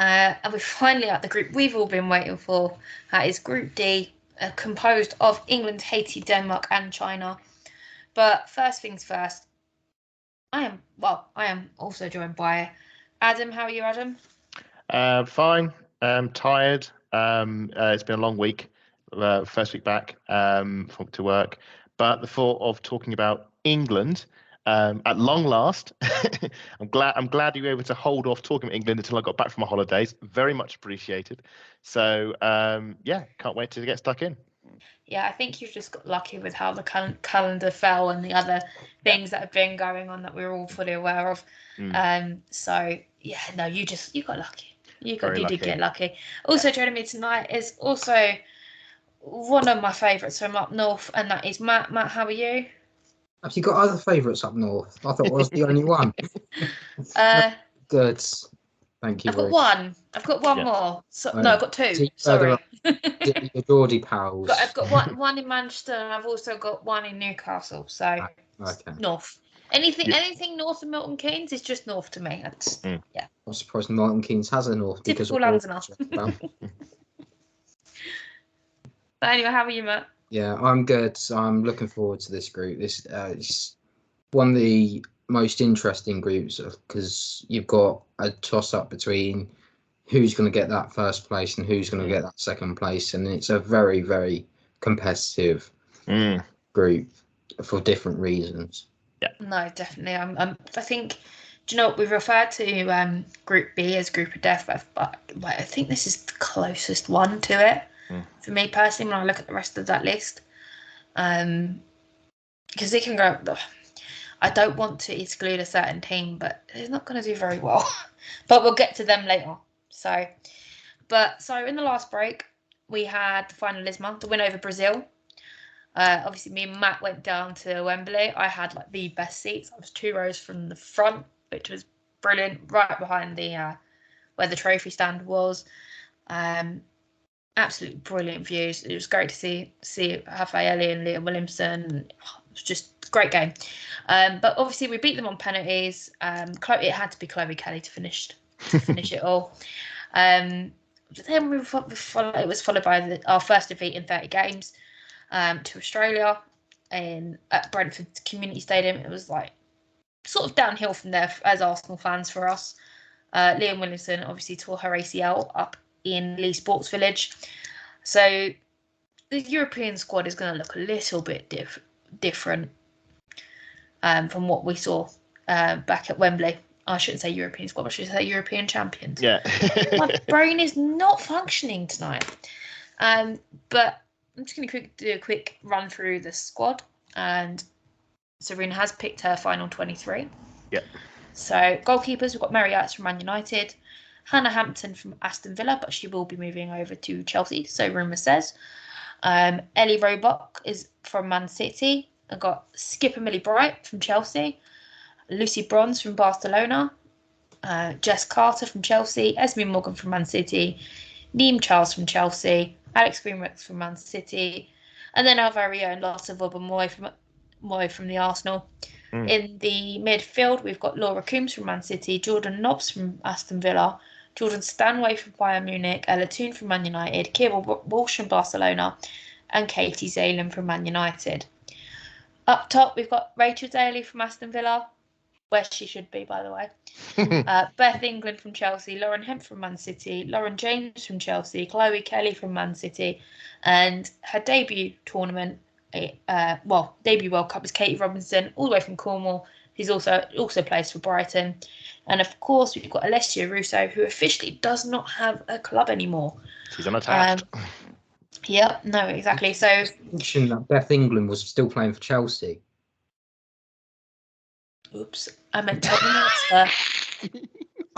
And we're finally at the group we've all been waiting for. That is Group D, composed of England, Haiti, Denmark, and China. But first things first, I am also joined by Adam. How are you, Adam? Fine. Tired. It's been a long week. First week back to work, but the thought of talking about England at long last, I'm glad you were able to hold off talking about England until I got back from my holidays. Very much appreciated. So can't wait to get stuck in. Yeah, I think you've just got lucky with how the calendar fell and the other things that have been going on that we're all fully aware of. You got lucky. You did get lucky. Also, joining me tonight is also one of my favourites from up north, and that is Matt. Matt, how are you? Have you got other favourites up north? I thought I was the only one. Good. Thank you. I've got one more. No, I've got two. Sorry. Your Geordie pals. I've got one in Manchester, and I've also got one in Newcastle. So okay. North. Anything north of Milton Keynes is just north to me. That's I'm surprised Milton Keynes has a north. Typical Londoner. But anyway, how are you, Matt? Yeah, I'm good. I'm looking forward to this group. This is one of the most interesting groups because you've got a toss-up between who's going to get that first place and who's going to get that second place, and it's a very, very competitive group for different reasons. Yeah. No, definitely. I think. Do you know what we've referred to Group B as Group of Death, but I think this is the closest one to it for me personally when I look at the rest of that list, because they can go. I don't want to exclude a certain team, but they're not going to do very well. But we'll get to them later. So in the last break, we had the finalisma, the win over Brazil. Obviously, me and Matt went down to Wembley. I had the best seats. I was 2 rows from the front, which was brilliant, right behind the where the trophy stand was. Absolutely brilliant views. It was great to see Rafael and Liam Williamson. It was just a great game. But obviously, we beat them on penalties. It had to be Chloe Kelly to finish it all. Then it was followed by our first defeat in 30 games to Australia at Brentford Community Stadium. It was sort of downhill from there as Arsenal fans for us. Liam Williamson obviously tore her ACL up in Lee Sports Village. So the European squad is going to look a little bit different from what we saw back at Wembley. I shouldn't say European squad, I should say European champions. Yeah. My brain is not functioning tonight. But I'm just going to do a quick run through the squad. And Serena has picked her final 23. Yeah. So goalkeepers, we've got Mary Yates from Man United, Hannah Hampton from Aston Villa, but she will be moving over to Chelsea, so rumour says. Ellie Roebuck is from Man City. I've got Skipper Millie Bright from Chelsea, Lucy Bronze from Barcelona, Jess Carter from Chelsea, Esme Morgan from Man City, Neem Charles from Chelsea, Alex Greenwich from Man City, and then our very own Lotta Moy from the Arsenal. In the midfield, we've got Laura Coombs from Man City, Jordan Nobbs from Aston Villa, Jordan Stanway from Bayern Munich, Ella Toon from Man United, Kira Walsh from Barcelona, and Katie Zalen from Man United. Up top, we've got Rachel Daly from Aston Villa, where she should be, by the way. Beth England from Chelsea, Lauren Hemp from Man City, Lauren James from Chelsea, Chloe Kelly from Man City, and her debut tournament, debut World Cup is Katie Robinson, all the way from Cornwall, who's also plays for Brighton. And of course, we've got Alessia Russo, who officially does not have a club anymore. She's unattached. Yeah, no, exactly. So, mention that Beth England was still playing for Chelsea. Oops, I meant Tottenham Hotspur.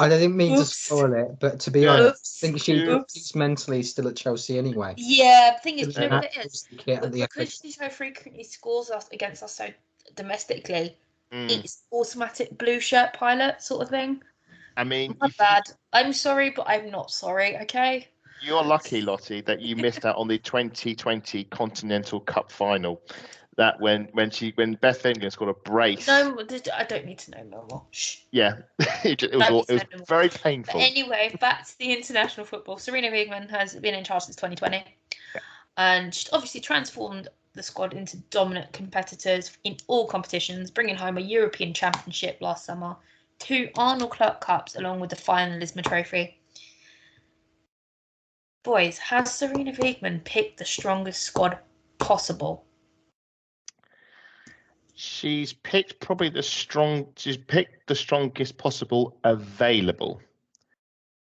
I didn't mean to Oops. spoil it, but to be Yeah. honest, I think Oops. she's mentally still at Chelsea anyway. Yeah, the thing is, Still you know in what it that is? Chelsea kit at the Because she so frequently scores us against us so domestically, Mm. it's automatic blue shirt pilot sort of thing. I mean, My bad. I'm sorry, but I'm not sorry, okay? you're lucky, Lottie, that you missed out on the 2020 Continental Cup final. That when Beth England scored a brace. No, I don't need to know no more. Shh. Yeah, it Don't need to was know no more. very But painful. anyway, back to the international football. Serena Wiegman has been in charge since 2020, and she's obviously transformed the squad into dominant competitors in all competitions, bringing home a European Championship last summer, 2 Arnold Clark Cups, along with the finalism trophy. Boys, has Serena Wiegman picked the strongest squad possible? She's picked She's picked the strongest possible available.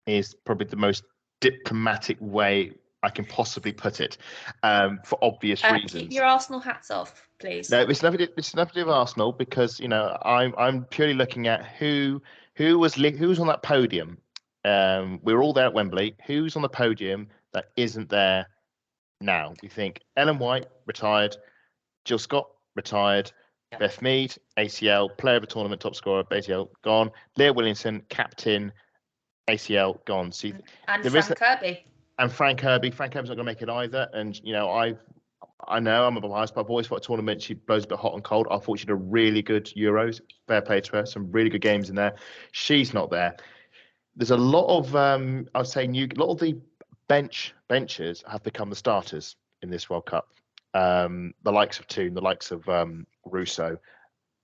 Is probably the most diplomatic way I can possibly put it, for obvious reasons. Keep your Arsenal hats off, please. No, it's nothing to do with Arsenal, because I'm purely looking at who was on that podium. We were all there at Wembley. Who's on the podium that isn't there now? We think Ellen White retired, Jill Scott retired, Beth Mead ACL, player of the tournament, top scorer, ACL gone. Leah Williamson, captain, ACL gone. So and Frank Kirby. And Frank Kirby's not going to make it either. And I know I'm a biased, but I've always thought a tournament she blows a bit hot and cold. I thought she did a really good Euros. Fair play to her. Some really good games in there. She's not there. There's a lot of I'd say a lot of the benchers have become the starters in this World Cup. The likes of Toon, the likes of Russo.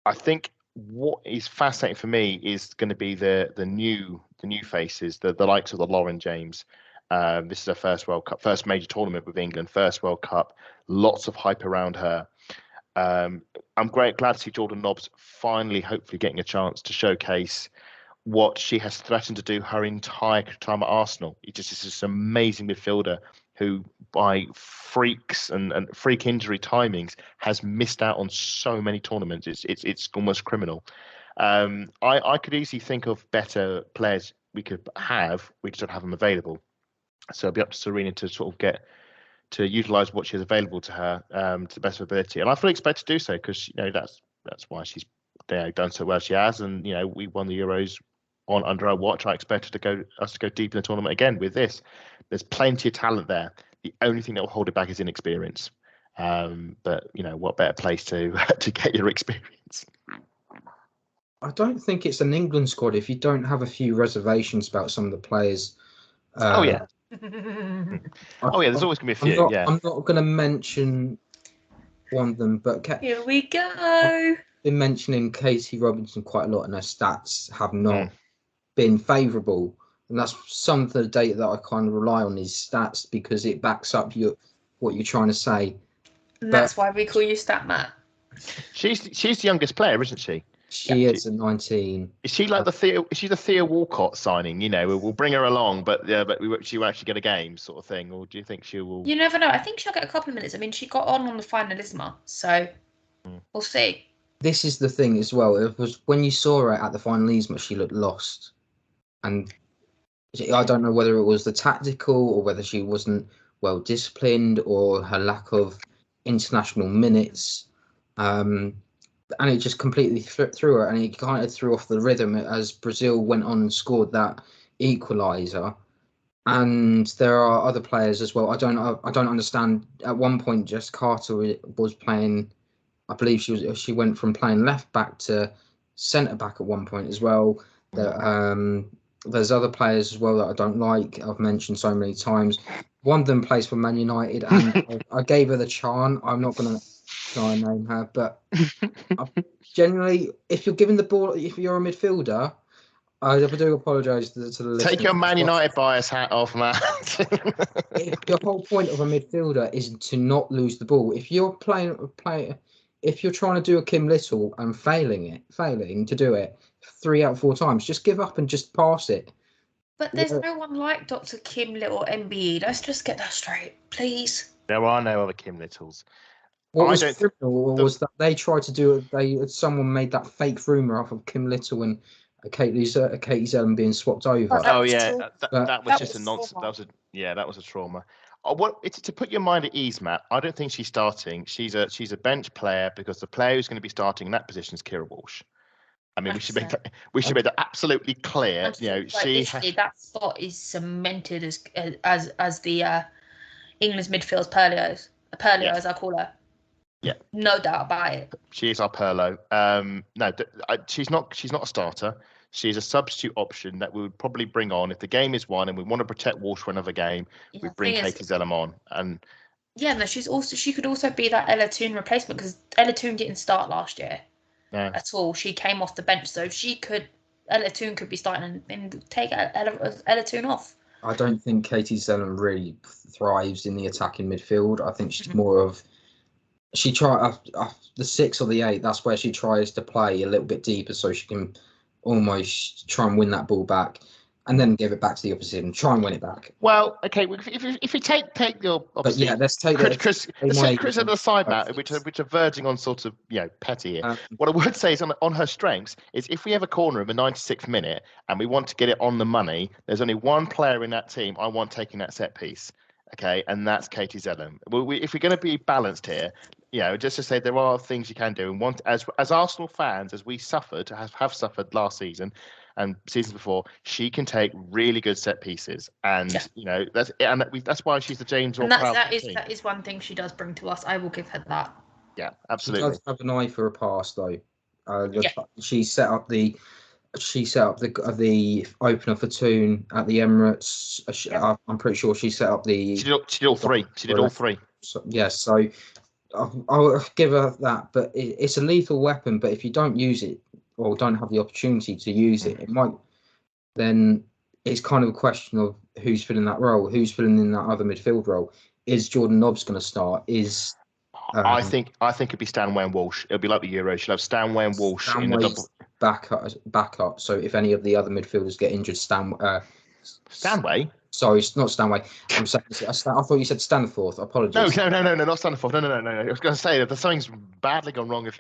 I think what is fascinating for me is going to be the new faces, the likes of the Lauren James. This is her first World Cup, first major tournament with England, first World Cup. Lots of hype around her. I'm glad to see Jordan Nobbs finally, hopefully, getting a chance to showcase what she has threatened to do her entire time at Arsenal. It just is this amazing midfielder who, by freaks and freak injury timings, has missed out on so many tournaments. It's almost criminal. I could easily think of better players we could have. We just don't have them available. So it'll be up to Serena to sort of get to utilise what she has available to her to the best of ability, and I fully expect to do so, because that's why she's done so well she has, and we won the Euros under her watch. I expect us to go deep in the tournament again with this. There's plenty of talent there. The only thing that will hold it back is inexperience. But what better place to get your experience? I don't think it's an England squad if you don't have a few reservations about some of the players. Oh yeah. There's always gonna be a few. I'm not going to mention one of them, but here we go. I've been mentioning Katie Robinson quite a lot, and her stats have not been favourable, and that's some of the data that I kind of rely on is stats, because it backs up what you're trying to say. And that's why we call you Stat Matt. She's the youngest player, isn't she? She is at 19. Is she like Is she the Thea Walcott signing? We'll bring her along, but she will actually get a game, sort of thing. Or do you think she will? You never know. I think she'll get a couple of minutes. I mean, she got on the finalisma, so we'll see. This is the thing as well. It was when you saw her at the finalisma, she looked lost, and I don't know whether it was the tactical or whether she wasn't well disciplined or her lack of international minutes. And it just completely threw her, and it kind of threw off the rhythm as Brazil went on and scored that equaliser. And there are other players as well. I don't understand. At one point, Jess Carter was playing. I believe she went from playing left back to centre back at one point as well. There's other players as well that I don't like. I've mentioned so many times. One of them plays for Man United, and I gave her the chant. I'm not going to try and name her, but generally, if you're given the ball, if you're a midfielder, I do apologise to the listeners. Take your Man United bias hat off, Matt. The whole point of a midfielder is to not lose the ball. If you're if you're trying to do a Kim Little and failing to do it 3 out of 4 times, just give up and just pass it. But there's no one like Dr. Kim Little MBE. Let's just get that straight, please. There are no other Kim Littles. What was criminal was that they tried to do it. Someone made that fake rumor off of Kim Little and Katie Zellum being swapped over. That Oh was yeah, trauma. that was That just was a nonsense. trauma. That was a trauma. It's to put your mind at ease, Matt. I don't think she's starting. She's a bench player because the player who's going to be starting in that position is Kira Walsh. I mean, we should make 100%. that absolutely clear. You know, Literally, that spot is cemented as the England's midfield's Perlio, as I call her. Yeah. No doubt about it. She is our Perlo. No, she's not a starter. She's a substitute option that we would probably bring on if the game is won and we want to protect Walsh for another game. Yeah, We bring thing is- Katie Zellum on, and Yeah, no, she could also be that Ella Toon replacement because Ella Toon didn't start last year no, at all. She came off the bench, so Ella Toon could be starting and take Ella Toon off. I don't think Katie Zellum really thrives in the attacking midfield. I think she's Mhm. more of she try the 6 or the 8. That's where she tries to play a little bit deeper, so she can almost try and win that ball back, and then give it back to the opposition and try and win it back. well, okay. If you take your But obviously, yeah, let's take let's my take Chris at the side, Matt, examples. which are verging on sort of petty here. Um, What I would say is on her strengths is if we have a corner in the 96th minute and we want to get it on the money, there's only one player in that team I want taking that set piece. Okay, and that's Katie Zellum. If we're going to be balanced here, just to say there are things you can do, and as Arsenal fans, as we have suffered last season and seasons before, she can take really good set pieces, and that's why she's the James And Ward-Prowse that team. is one thing she does bring to us. I will give her that. Yeah, She absolutely. does have an eye for a pass, though. Yeah. She set up the opener for Toon at the Emirates. I'm pretty sure she set up the. She did all three. She did all three. So, yes, so I'll give her that. But it's a lethal weapon. But if you don't use it or don't have the opportunity to use it, it might. Then it's kind of a question of who's filling that role, who's filling in that other midfield role. Is Jordan Nobbs going to start? I think it'd be Stanway and Walsh. It'll be like the Euro. She'll have Stanway and Walsh in the double. Backup. So if any of the other midfielders get injured, Stanway? Sorry, it's not Stanway. I'm saying I thought you said Stanforth. Apologies. No, not Stanford. No. I was going to say that something's badly gone wrong if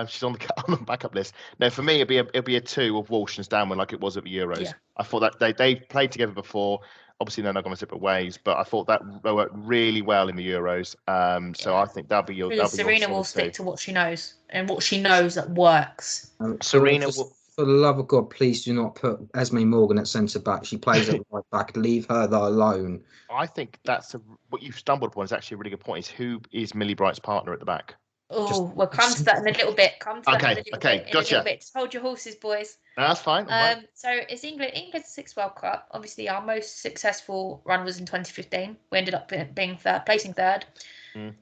she's on the backup list. No, for me it'll be a 2 of Walsh and Stanway like it was at the Euros. Yeah. I thought that they played together before. Obviously, they're not going to separate ways, but I thought that worked really well in the Euros. So I think that'll be your. Serena will stick to what she knows and what she knows that works. Serena will. will. For the love of God, please do not put Esme Morgan at centre back. She plays at right back. Leave her alone. I think what you've stumbled upon is actually a really good point. Is who is Millie Bright's partner at the back? Oh, we'll come to that in a little bit. Okay, gotcha. Just hold your horses, boys. No, that's fine. So it's England's 6th World Cup. Obviously, our most successful run was in 2015. We ended up placing third. Mm.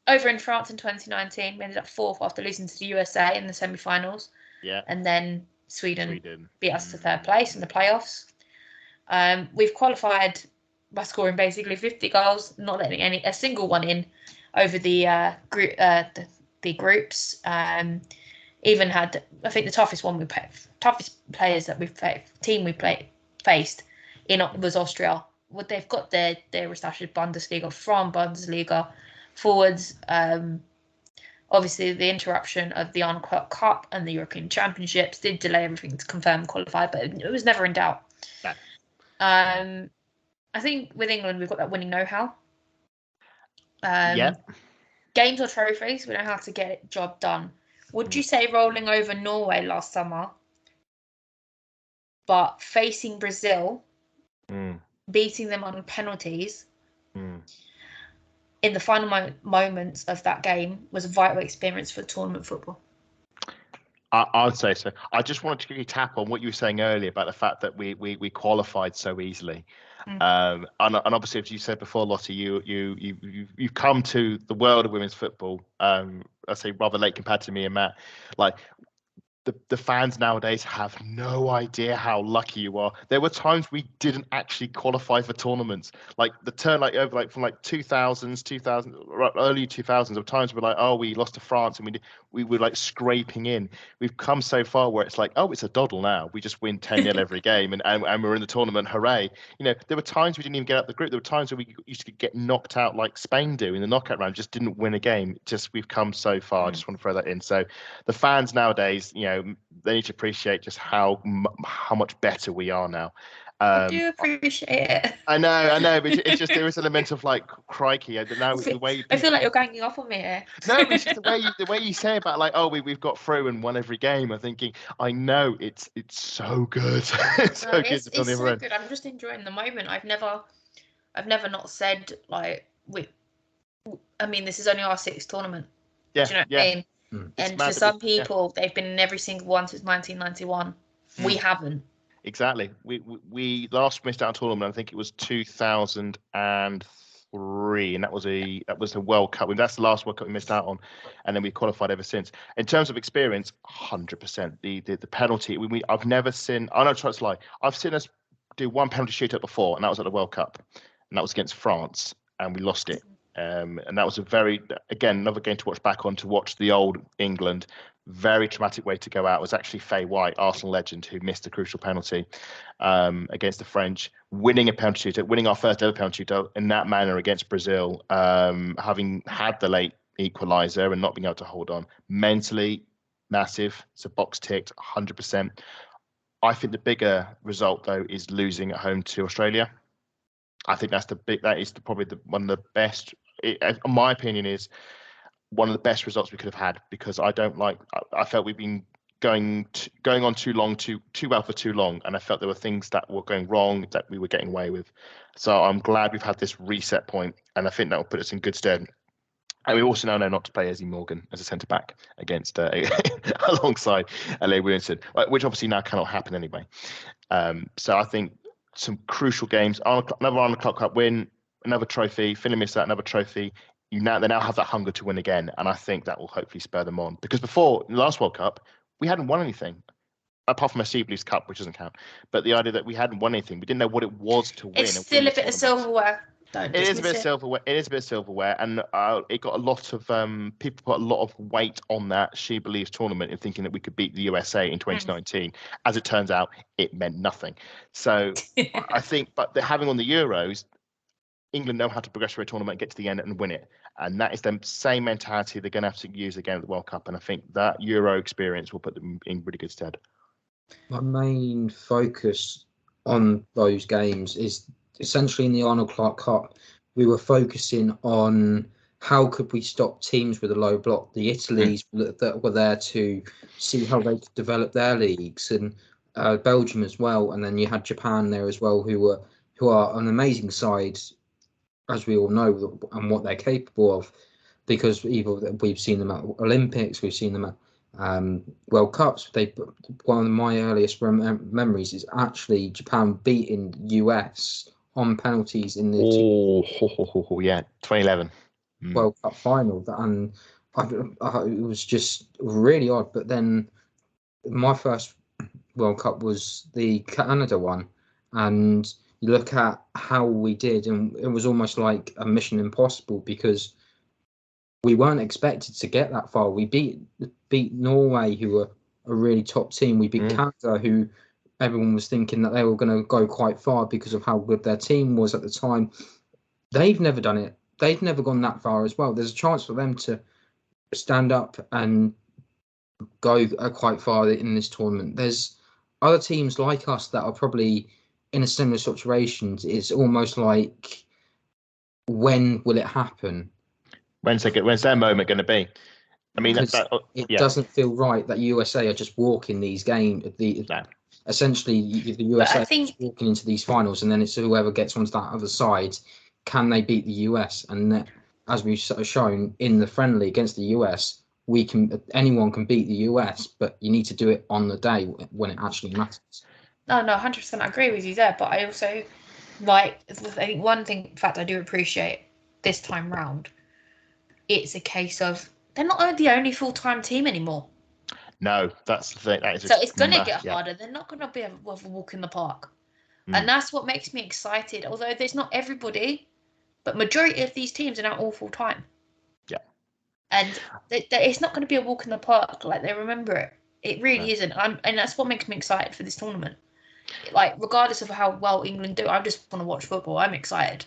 Over in France in 2019, we ended up 4th after losing to the USA in the semi-finals. Yeah. And then Sweden beat us to 3rd place in the playoffs. We've qualified by scoring basically 50 goals, not letting a single one in over the groups. Even had, I think, the toughest players that faced was Austria. What they've got their established Bundesliga from Bundesliga forwards. Obviously, the interruption of the World Cup and the European Championships did delay everything to confirm and qualify, but it was never in doubt. No. I think with England, we've got that winning know-how. Games or trophies, we know how to get it job done. Would you say rolling over Norway last summer, but facing Brazil, beating them on penalties, in the final moments of that game was a vital experience for tournament football? I'd say so. I just wanted to quickly tap on what you were saying earlier about the fact that we qualified so easily. And obviously, as you said before, Lottie, you've come to the world of women's football. I say rather late compared to me and Matt. Like the fans nowadays have no idea how lucky you are. There were times we didn't actually qualify for tournaments. Like the turn, from 2000s, early 2000s, there were times we're like, oh, we lost to France and we were like scraping in. We've come so far where it's like, oh, it's a doddle now. We just win 10-0 every game and we're in the tournament. Hooray. There were times we didn't even get out the group. There were times where we used to get knocked out like Spain do in the knockout round, just didn't win a game. We've come so far. I just want to throw that in. So the fans nowadays, they need to appreciate just how much better we are now. I do appreciate it. I know, but it's just there is an element of like, crikey, I don't know the way. I feel like you're ganging up on me here. No, but it's just the way you say about like, oh, we've got through and won every game. I'm thinking, I know it's so good. It's so good. I'm just enjoying the moment. I've never not said like I mean, this is only our 6th tournament. Yeah, do you know what I mean? And for some people, they've been in every single one since 1991. We haven't. Exactly. We last missed out on a tournament. I think it was 2003, and that was a World Cup. That's the last World Cup we missed out on, and then we qualified ever since. In terms of experience, 100%. The penalty. I've never seen. I don't try to lie. I've seen us do one penalty shootout before, and that was at the World Cup, and that was against France, and we lost it. And that was another game to watch back on, to watch the old England. Very traumatic way to go out. It was actually Faye White, Arsenal legend, who missed a crucial penalty against the French, winning a penalty shootout, winning our first ever penalty shootout in that manner against Brazil, having had the late equaliser and not being able to hold on. Mentally massive. It's a box ticked, 100%. I think the bigger result though is losing at home to Australia. I think that is probably one of the best. In my opinion, is one of the best results we could have had, because I felt we've been going on too long, too well for too long, and I felt there were things that were going wrong that we were getting away with. So I'm glad we've had this reset point, and I think that will put us in good stead. And we also now know not to play Ezzy Morgan as a centre back against alongside L.A. Williamson, which obviously now cannot happen anyway. So I think some crucial games, another Arnold Cup win, another trophy. Finland missed out, another trophy. They now have that hunger to win again, and I think that will hopefully spur them on. Because before, in the last World Cup, we hadn't won anything, apart from a Sea Blues Cup, which doesn't count. But the idea that we hadn't won anything, we didn't know what it was to win. It's still a bit of silverware. It is a bit of silverware, and it got a lot of people put a lot of weight on that She Believes tournament in thinking that we could beat the USA in 2019. As it turns out, it meant nothing. So I think, but having on the Euros, England know how to progress through a tournament, get to the end, and win it. And that is the same mentality they're going to have to use again at the World Cup. And I think that Euro experience will put them in really good stead. My main focus on those games is essentially in the Arnold Clark Cup. We were focusing on how could we stop teams with a low block, the Italys that were there to see how they could develop their leagues, and Belgium as well. And then you had Japan there as well, who are an amazing side, as we all know, and what they're capable of, because we've seen them at Olympics, we've seen them at World Cups. One of my earliest memories is actually Japan beating US on penalties in the 2011 World Cup final, and it was just really odd. But then my first World Cup was the Canada one, and you look at how we did, and it was almost like a mission impossible, because we weren't expected to get that far. We beat Norway, who were a really top team. We beat Canada, who everyone was thinking that they were going to go quite far because of how good their team was at the time. They've never done it. They've never gone that far as well. There's a chance for them to stand up and go quite far in this tournament. There's other teams like us that are probably in a similar situation. It's almost like, when will it happen? When's their moment going to be? I mean, it doesn't feel right that USA are just walking these games. Essentially, the USA are just walking into these finals, and then it's whoever gets onto that other side. Can they beat the US? And as we've shown in the friendly against the US, anyone can beat the US, but you need to do it on the day when it actually matters. No, 100%. I agree with you there, but I also I think one thing, in fact, I do appreciate this time round. It's a case of they're not the only full-time team anymore. No, that's the thing. That is so it's going to get harder. They're not going to be a walk in the park. And that's what makes me excited. Although there's not everybody, but majority of these teams are now all full-time. Yeah. And it's not going to be a walk in the park like they remember it. It really isn't. And that's what makes me excited for this tournament. Like, regardless of how well England do, I just want to watch football. I'm excited.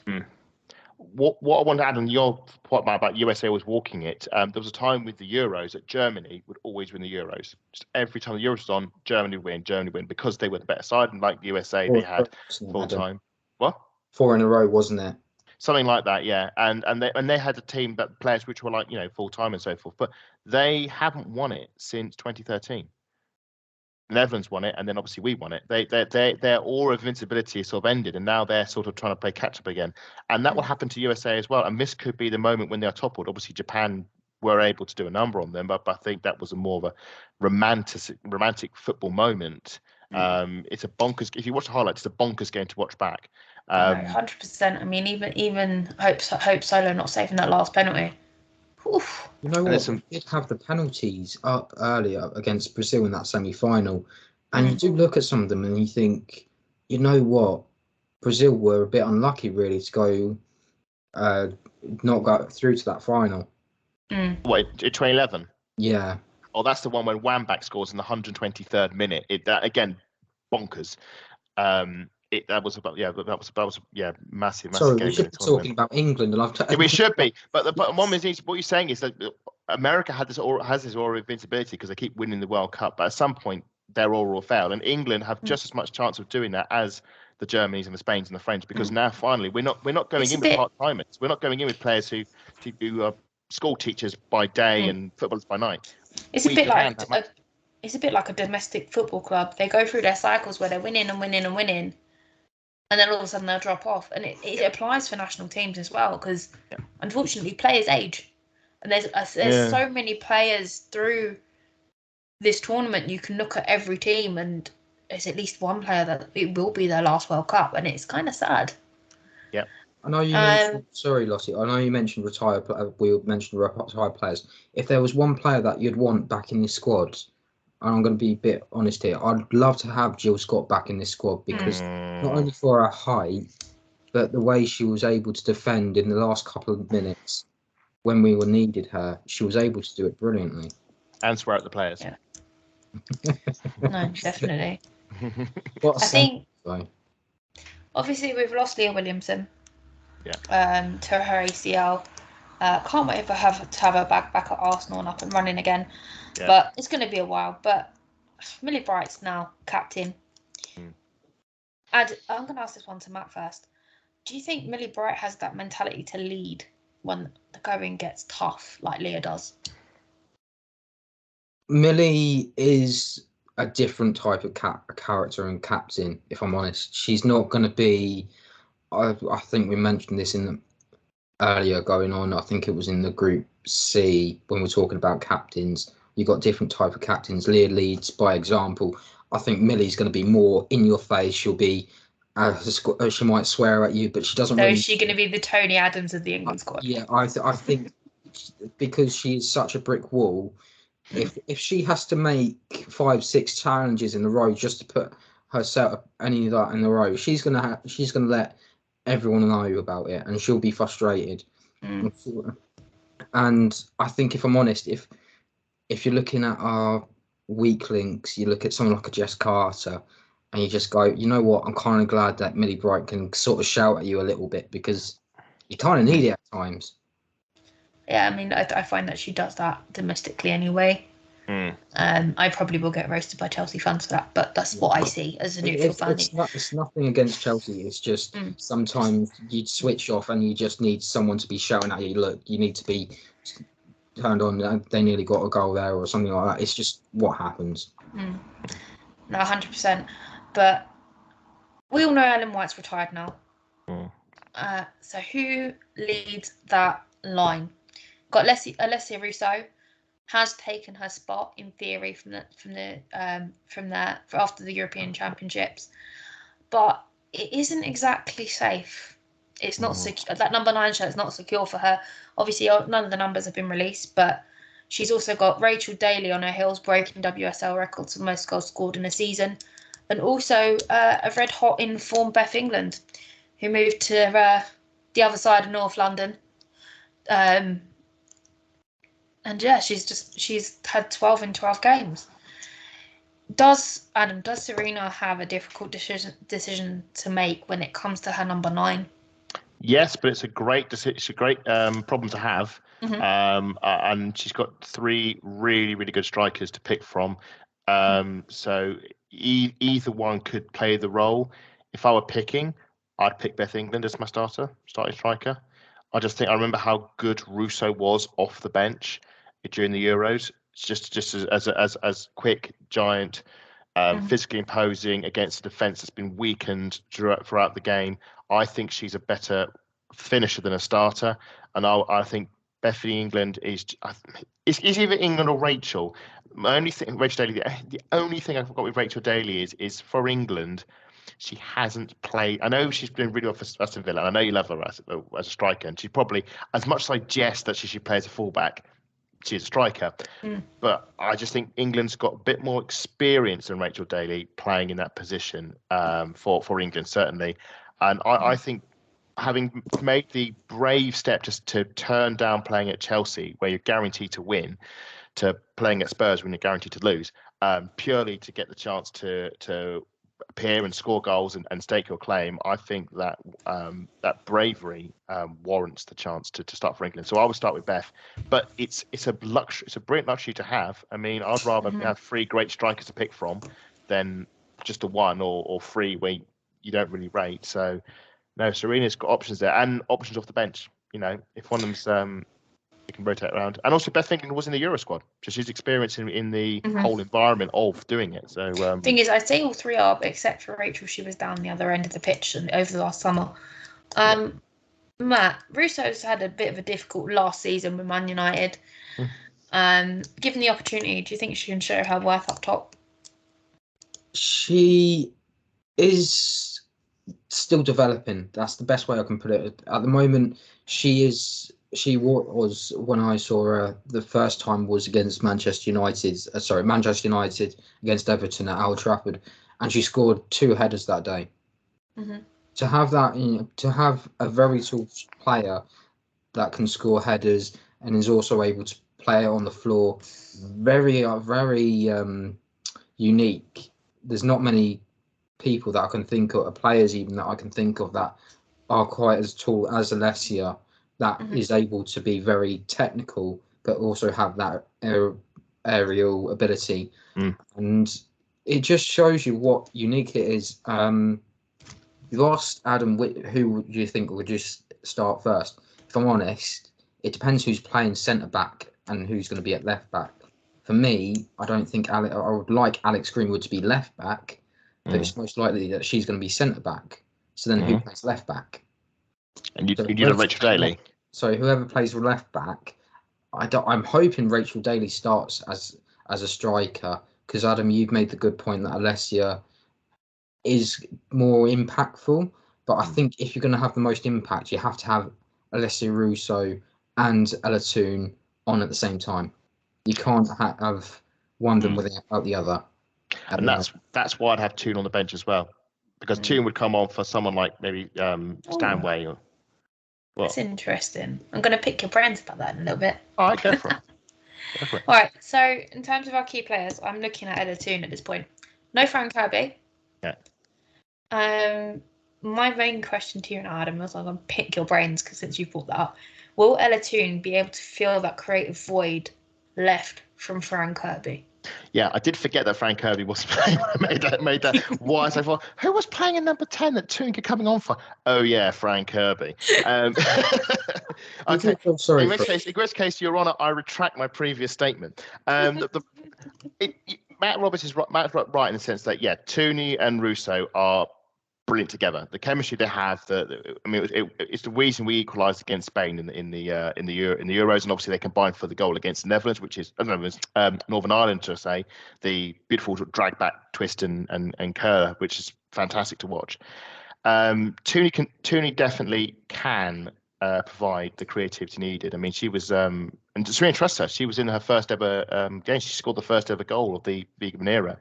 What I want to add on your point about USA was walking it. There was a time with the Euros that Germany would always win the Euros. Just every time the Euros was on, Germany win because they were the better side. And like the USA, they had full time. What? 4 in a row, wasn't it? Something like that, yeah. And they had a team that players which were like full time and so forth, but they haven't won it since 2013. Netherlands won it, and then obviously we won it. Their aura of invincibility sort of ended, and now they're sort of trying to play catch up again, and that will happen to USA as well. And this could be the moment when they are toppled. Obviously, Japan were able to do a number on them, but I think that was a more of a romantic football moment. It's a bonkers. If you watch the highlights, it's a bonkers game to watch back. 100%. I mean, even Hope Solo not saving that last penalty. Oof. You know what? They did have the penalties up earlier against Brazil in that semi-final, and you do look at some of them and you think, you know what, Brazil were a bit unlucky really to go, not go through to that final. What, 2011? Yeah. Oh, that's the one when Wambach scores in the 123rd minute. That again, bonkers. That was massive. Sorry, game we should be talking about England, and we should be. But one is what you're saying is that America has this aura of invincibility because they keep winning the World Cup. But at some point, their aura will fail, and England have just as much chance of doing that as the Germanys and the Spains and the French. Because now finally, we're not going in with part-timers. We're not going in with players who are school teachers by day and footballers by night. It's a bit like a domestic football club. They go through their cycles where they're winning and winning and winning, and then all of a sudden they'll drop off. And it applies for national teams as well, because unfortunately players age, and there's so many players through this tournament. You can look at every team, and there's at least one player that it will be their last World Cup, and it's kind of sad. Yeah. I know you mentioned, sorry, Lottie, I know you mentioned we mentioned retired players. If there was one player that you'd want back in this squad, and I'm going to be a bit honest here, I'd love to have Jill Scott back in this squad, because not only for her height, but the way she was able to defend in the last couple of minutes when we needed her, she was able to do it brilliantly. And swear at the players. Yeah. No, definitely. I think, obviously, we've lost Leah Williamson. Yeah. To her ACL. Can't wait for her to have her back at Arsenal and up and running again. Yeah. But it's going to be a while. But Millie Bright's now captain. And I'm going to ask this one to Matt first. Do you think Millie Bright has that mentality to lead when the going gets tough like Leah does? Millie is a different type of character and captain, if I'm honest. She's not going to be... I think we mentioned this in the earlier going on. I think it was in the Group C when we're talking about captains. You've got different type of captains. Leah leads by example. I think Millie's going to be more in your face. She'll be, she might swear at you, but she doesn't. So is she going to be the Tony Adams of the England squad? Yeah, I think because she's such a brick wall. If she has to make 5-6 challenges in a row just to put herself any of that in a row, she's gonna let everyone know about it, and she'll be frustrated. And I think, if I'm honest, if you're looking at our weak links, you look at someone like a Jess Carter, and you just go, you know what, I'm kind of glad that Millie Bright can sort of shout at you a little bit, because you kind of need it at times. Yeah, I mean, I find that she does that domestically anyway. I probably will get roasted by Chelsea fans for that, but that's what I see as a neutral fan. It's nothing against Chelsea. It's just sometimes you switch off and you just need someone to be shouting at you, look, you need to be turned on. They nearly got a goal there or something like that. It's just what happens. No, 100%. But we all know Ellen White's retired now. So who leads that line? Got Alessia Russo. Has taken her spot in theory from after the European Championships, but it isn't exactly safe. It's not secure. That number 9 shirt is not secure for her. Obviously, none of the numbers have been released, but she's also got Rachel Daly on her heels, breaking WSL records for most goals scored in a season, and also a red hot in form Beth England, who moved to the other side of North London. And yeah, she's had 12 in 12 games. Does Serena have a difficult decision to make when it comes to her number 9? Yes, but it's a great problem to have. And she's got 3 really, really good strikers to pick from. So either one could play the role. If I were picking, I'd pick Beth England as my starting striker. I just think I remember how good Russo was off the bench during the Euros. Just as quick, giant, physically imposing against a defence that's been weakened throughout the game. I think she's a better finisher than a starter, and I think Bethany England is either England or Rachel. My only thing, Rachel Daly. The only thing I've got with Rachel Daly is for England, she hasn't played. I know she's been really well for Aston Villa. I know you love her as a striker, and she probably, as much as I jest that she should play as a fullback, she's a striker. But I just think England's got a bit more experience than Rachel Daly playing in that position for England, certainly. And I think having made the brave step just to turn down playing at Chelsea, where you're guaranteed to win, to playing at Spurs when you're guaranteed to lose, purely to get the chance to appear and score goals and stake your claim, I think that that bravery warrants the chance to start for England. So I would start with Beth, but it's a luxury, it's a brilliant luxury to have. I mean, I'd rather have 3 great strikers to pick from than just a 1 or 3 where you don't really rate. So no, Serena's got options there and options off the bench. You know, if one of them's you can rotate around. And also Beth England was in the Euro squad, so she's experienced in the whole environment of doing it. So thing is, I'd say all 3 are, except for Rachel. She was down the other end of the pitch and over the last summer. Matt, Russo's had a bit of a difficult last season with Man United. Given the opportunity, do you think she can show her worth up top? She is still developing. That's the best way I can put it. At the moment, she was, when I saw her the first time, was against Manchester United against Everton at Old Trafford, and she scored 2 headers that day. To have that, to have a very tall player that can score headers and is also able to play it on the floor, very unique. There's not many people that I can think of, players even that I can think of, that are quite as tall as Alessia, that is able to be very technical, but also have that aerial ability. And it just shows you what unique it is. You asked Adam, who do you think would just start first? If I'm honest, it depends who's playing centre-back and who's going to be at left-back. For me, I don't think I would like Alex Greenwood to be left-back, but it's most likely that she's going to be centre-back. So then who plays left-back? And you need a Rachel Daly. So whoever plays left back, I'm hoping Rachel Daly starts as a striker, because Adam, you've made the good point that Alessia is more impactful. But I think if you're going to have the most impact, you have to have Alessia Russo and Ella Toone on at the same time. You can't have one of them without the other. And that's why I'd have Toone on the bench as well, because Toone would come on for someone like maybe Stanway or. That's interesting. I'm going to pick your brains about that in a little bit. All right, go for it. All right, so in terms of our key players, I'm looking at Ella Toone at this point. No Fran Kirby. Yeah. My main question to you and Adam was, I'm going to pick your brains, because since you brought that up, will Ella Toone be able to fill that creative void left from Fran Kirby? Yeah, I did forget that Fran Kirby was playing. I made that wise. I thought, who was playing in number 10 that Toone could coming on for? Oh yeah, Fran Kirby. Okay. Sorry, in which case, Your Honour, I retract my previous statement. Matt Roberts is right. Matt's right in the sense that Toone and Russo are brilliant together. The chemistry they have, it's the reason we equalised against Spain in the Euros, and obviously they combined for the goal against the Netherlands, which is Northern Ireland, to say, the beautiful drag back twist and curler, which is fantastic to watch. Toone definitely can provide the creativity needed. I mean, she was and Serena trusts her. She was in her first ever game. She scored the first ever goal of the Vegan era.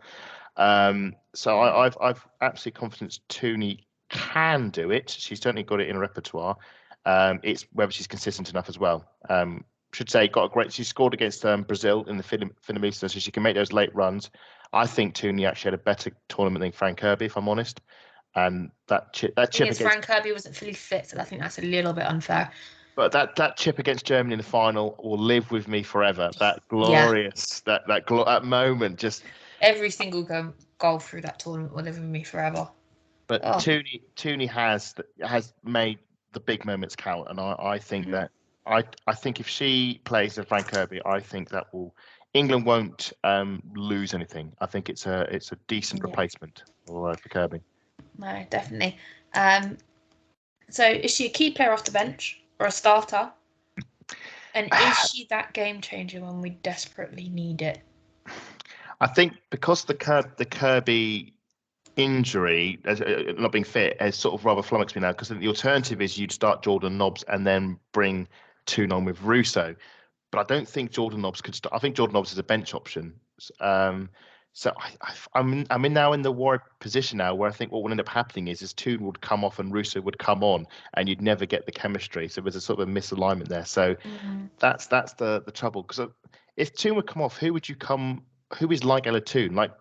So I've absolute confidence Toone can do it. She's certainly got it in her repertoire. It's whether she's consistent enough as well. Should say she scored against Brazil in the Finalista, so she can make those late runs. I think Toone actually had a better tournament than Fran Kirby, if I'm honest. and that chip against Frank Kirby wasn't fully fit, so I think that's a little bit unfair. But that chip against Germany in the final will live with me forever. That glorious, that moment, just every single goal through that tournament will live with me forever. But Tooney has made the big moments count, and I think that I think if she plays with Frank Kirby, I think that England won't lose anything. I think it's a decent replacement for Kirby. No, definitely. So is she a key player off the bench or a starter? And is she that game changer when we desperately need it? I think because the Kirby injury, not being fit, has sort of rather flummoxed me now, because the alternative is you'd start Jordan Nobbs and then bring Toon on with Russo. But I don't think Jordan Nobbs could start. I think Jordan Nobbs is a bench option. So I'm now in the worried position now where I think what will end up happening is Toon would come off and Russo would come on, and you'd never get the chemistry. So there's a sort of a misalignment there. So that's the trouble. Because if Toon would come off, who is like Ella Toon? Like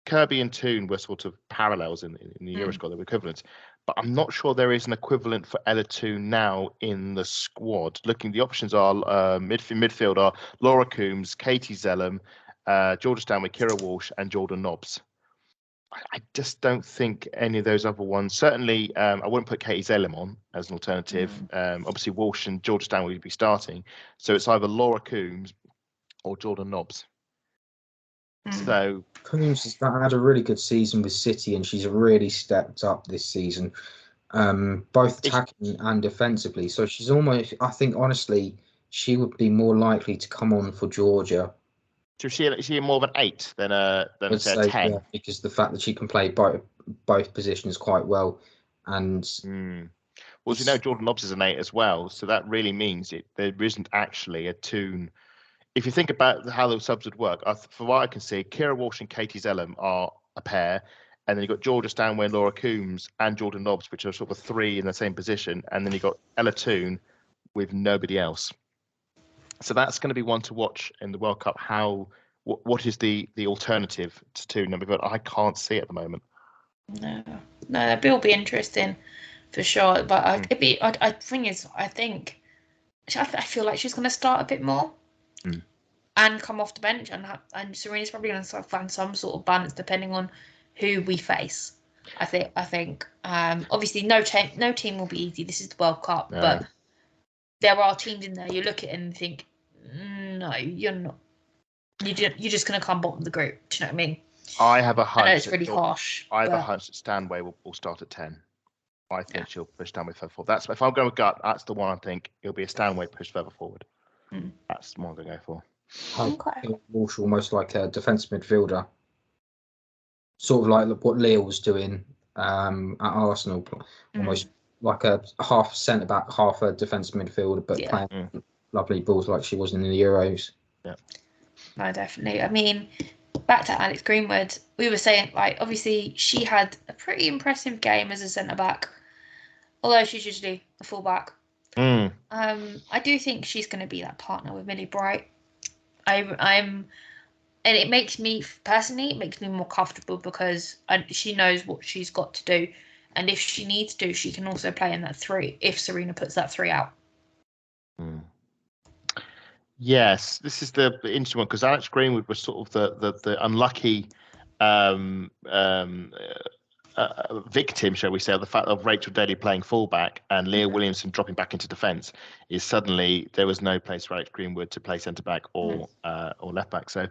Kirby and Toon were sort of parallels in the Euro squad, they were equivalents. But I'm not sure there is an equivalent for Ella Toon now in the squad. The options are midfield are Laura Coombs, Katie Zellum, Georgia Stanway, Kira Walsh, and Jordan Nobbs. I just don't think any of those other ones. Certainly, I wouldn't put Katie Zellum on as an alternative. Obviously, Walsh and Georgia Stanway would be starting. So it's either Laura Coombs or Jordan Nobbs. So Coombs has had a really good season with City, and she's really stepped up this season, both attacking and defensively. So she's almost, I think, honestly, she would be more likely to come on for Georgia. So is she more of an 8 than a 10? Yeah, because the fact that she can play both positions quite well, and well, you know, Jordan Nobbs is an 8 as well, so that really means there isn't actually a Toon. If you think about how those subs would work, from what I can see, Kira Walsh and Katie Zellum are a pair, and then you've got Georgia Stanway and Laura Coombs and Jordan Nobbs, which are sort of 3 in the same position, and then you've got Ella Toon with nobody else. So that's going to be one to watch in the World Cup. What is the alternative to Toon? But I can't see it at the moment. No, that will be interesting for sure. But I feel like she's going to start a bit more. And come off the bench, and Serena's probably going to find some sort of balance depending on who we face. I think. Obviously, no team will be easy. This is the World Cup, but there are teams in there. You look at it and think, no, you're not. You're just going to come bottom of the group. Do you know what I mean? I have a hunch. I know it's really harsh. I have a hunch that Stanway will start at 10. I think she'll push Stanway further forward. If I'm going with gut, that's the one I think. It'll be a Stanway push further forward. That's the one I'm going to go for. Walsh almost like a defensive midfielder, sort of like what Leah was doing at Arsenal, almost like a half centre back, half a defensive midfielder, but playing lovely balls like she was in the Euros. Yeah, no, definitely. I mean, back to Alex Greenwood, we were saying, like, obviously she had a pretty impressive game as a centre back, although she's usually a full back. I do think she's going to be that partner with Millie Bright. And it makes me more comfortable because she knows what she's got to do, and if she needs to, she can also play in that 3 if Serena puts that 3 out. Yes, this is the interesting one because Alex Greenwood was sort of the unlucky victim, shall we say, of the fact of Rachel Daly playing fullback and Leah Williamson dropping back into defence. Is suddenly there was no place for Alex Greenwood to play centre back or left back. So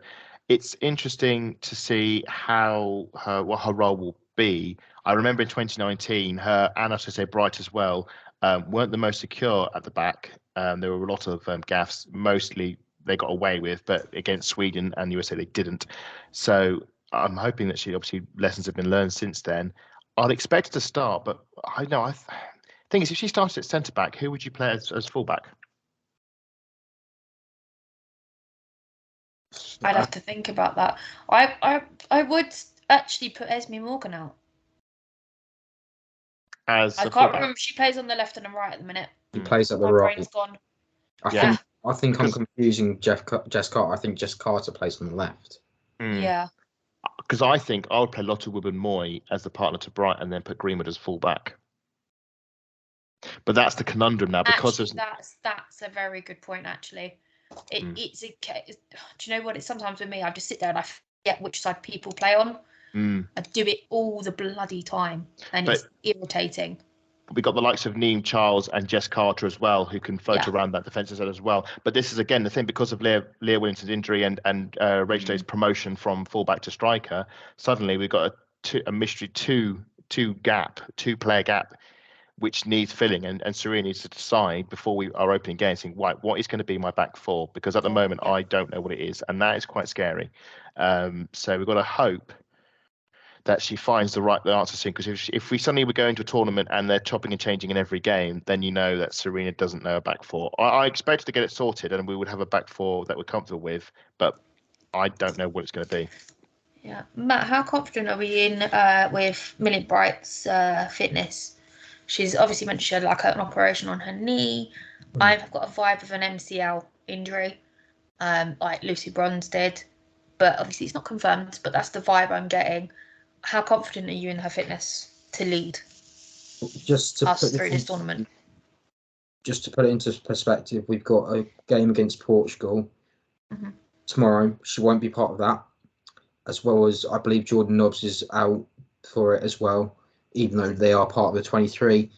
it's interesting to see what her role will be. I remember in 2019, her and I should say Bright as well weren't the most secure at the back. There were a lot of gaffes. Mostly they got away with, but against Sweden and USA they didn't. So I'm hoping that obviously lessons have been learned since then. I'd expect her to start, but I know thing is, if she started at centre back, who would you play as full back? I'd have to think about that. I would actually put Esme Morgan out. I can't remember if she plays on the left and the right at the minute. She plays at the right. Brain's gone. I think I'm confusing Jess Carter. I think Jess Carter plays on the left. Yeah. Because I think I would play Lottie Moy as the partner to Bright and then put Greenwood as fullback. But that's the conundrum now because actually, that's a very good point. Actually, it's do you know what? It's sometimes with me, I just sit there and I forget which side people play on. I do it all the bloody time, and it's irritating. We got the likes of Neem Charles and Jess Carter as well, who can float around that defensive side as well. But this is again the thing, because of Leah Williamson's injury and Rachel Day's promotion from fullback to striker. Suddenly we've got a mystery two player gap, which needs filling, and Serena needs to decide before we are opening game, saying, right, what is going to be my back four? Because at the moment I don't know what it is, and that is quite scary. So we've got to hope that she finds the answer soon, because if we suddenly would go into a tournament and they're chopping and changing in every game, then you know that Serena doesn't know a back four. I expect to get it sorted and we would have a back four that we're comfortable with, but I don't know what it's going to be. Yeah, Matt, how confident are we in with Millie Bright's fitness? She's obviously mentioned she had like an operation on her knee. I've got a vibe of an MCL injury, like Lucy Bronze did, but obviously it's not confirmed. But that's the vibe I'm getting. How confident are you in her fitness to lead just to us through this tournament? Just to put it into perspective, we've got a game against Portugal tomorrow. She won't be part of that, as well as I believe Jordan Nobbs is out for it as well, even though they are part of the 23.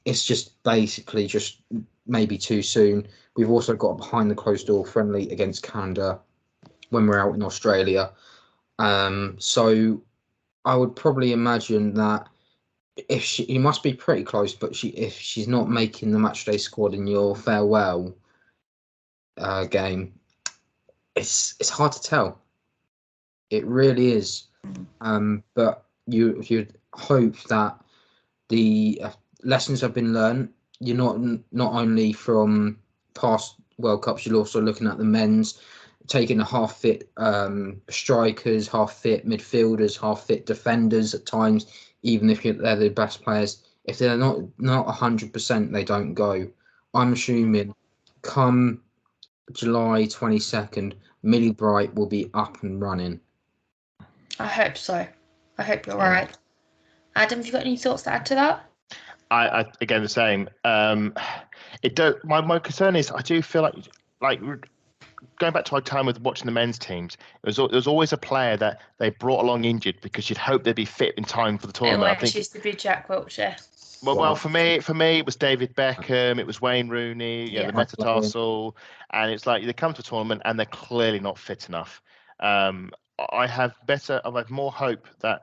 It's just basically just maybe too soon. We've also got a behind the closed door friendly against Canada when we're out in Australia. So I would probably imagine that you must be pretty close, but if she's not making the matchday squad in your farewell game, it's hard to tell. It really is. But you'd hope that the lessons have been learned. You're not only from past World Cups, you're also looking at the men's, taking the half fit strikers, half fit midfielders, half fit defenders at times, even if they're the best players. If they're not 100%, they don't go. I'm assuming come July 22nd, Millie Bright will be up and running. I hope so. I hope you're right. Adam, have you got any thoughts to add to that? I again the same. My concern is I do feel like going back to our time with watching the men's teams, there was always a player that they brought along injured because you'd hope they'd be fit in time for the tournament. I think it used to be Jack Wiltshire. Well, for me, it was David Beckham, it was Wayne Rooney, the metatarsal, and it's like they come to a tournament and they're clearly not fit enough. I have more hope that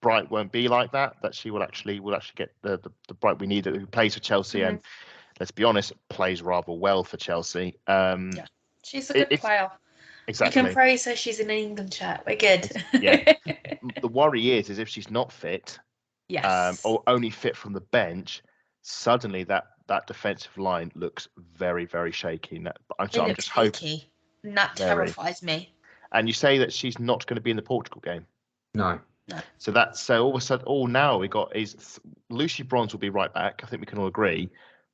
Bright won't be like that. That she will actually get the Bright we need, who plays for Chelsea and, let's be honest, plays rather well for Chelsea. She's a good player. Exactly. You can praise her. She's in an England chat. We're good. Yeah. The worry is if she's not fit, or only fit from the bench, suddenly that defensive line looks very, very shaky. I'm just hoping. And that terrifies me. And you say that she's not going to be in the Portugal game. No. So all of a sudden, all now we got is Lucy Bronze will be right back. I think we can all agree.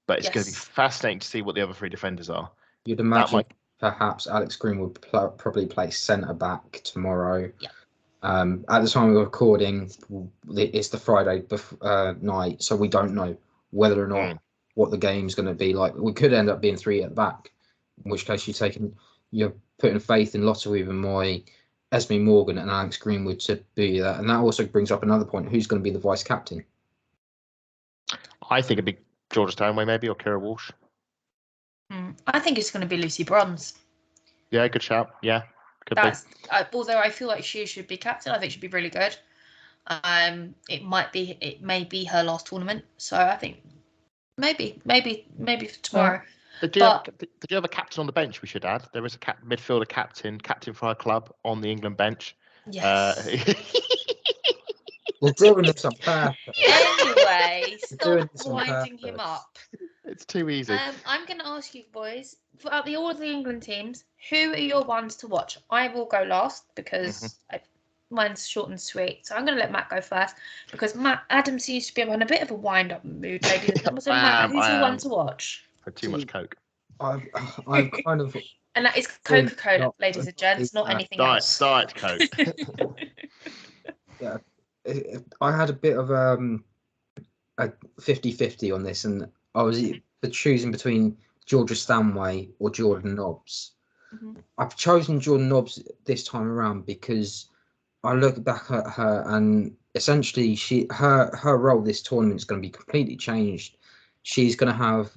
But it's going to be fascinating to see what the other three defenders are. You'd imagine perhaps Alex Green would probably play centre back tomorrow. Yeah. At the time we're recording, it's the Friday night, so we don't know whether or not what the game's going to be like. We could end up being 3 at the back, in which case you're putting faith in Lottie and Moy, Esme Morgan, and Alex Greenwood to be that. And that also brings up another point: who's going to be the vice captain? I think it'd be Georgia Stanway maybe, or Kira Walsh. I think it's going to be Lucy Bronze. Yeah, good shout. Yeah, could be. Although I feel like she should be captain, I think she'd be really good. It may be her last tournament, so I think maybe for tomorrow. Did you have a captain on the bench? We should add. There is a midfielder captain for our club on the England bench. Yes. We're doing this on purpose. Anyway, stop winding him up. It's too easy. I'm going to ask you boys, out of all of the England teams, who are your ones to watch? I will go last because mine's short and sweet. So I'm going to let Matt go first because Adam seems to be in a bit of a wind-up mood, ladies and gentlemen. So Matt, who's your one to watch? Had too much coke. I've kind of And that is Drink, Coca-Cola, not- ladies and gents, not anything else. Diet Coke. Yeah, I had a bit of a 50-50 on this, and I was choosing between Georgia Stanway or Jordan Nobbs. I've chosen Jordan Nobbs this time around because I look back at her, and essentially her role this tournament is going to be completely changed. She's going to have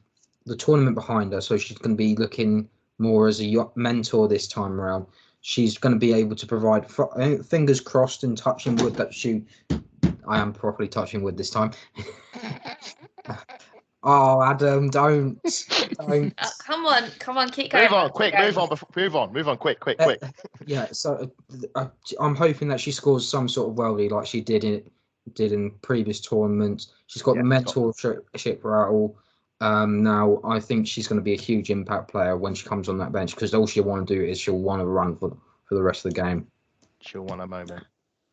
the tournament behind her, so she's going to be looking more as a mentor this time around. She's going to be able to provide, fingers crossed and touching wood that I am properly touching wood this time. Oh, Adam, don't. Come on, keep going. Move on, quick, move on, quick. Yeah, so I'm hoping that she scores some sort of worldie like she did in previous tournaments. She's got the mentorship rattle. Now I think she's going to be a huge impact player when she comes on that bench, because all she'll want to do is she'll want to run for the rest of the game. She'll want a moment.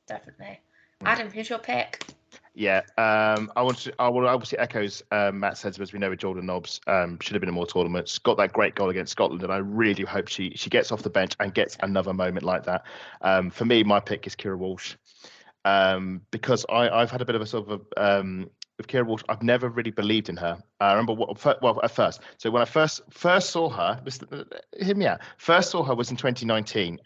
Definitely. Adam, who's your pick? Yeah, I will obviously echoes Matt's sentiments. We know with Jordan Nobbs should have been in more tournaments. Got that great goal against Scotland, and I really do hope she gets off the bench and gets another moment like that. For me, my pick is Kira Walsh, because I've had a bit of a sort of with Kira Walsh. I've never really believed in her. I remember at first. So when I first saw her, hear me out. First saw her was in 2019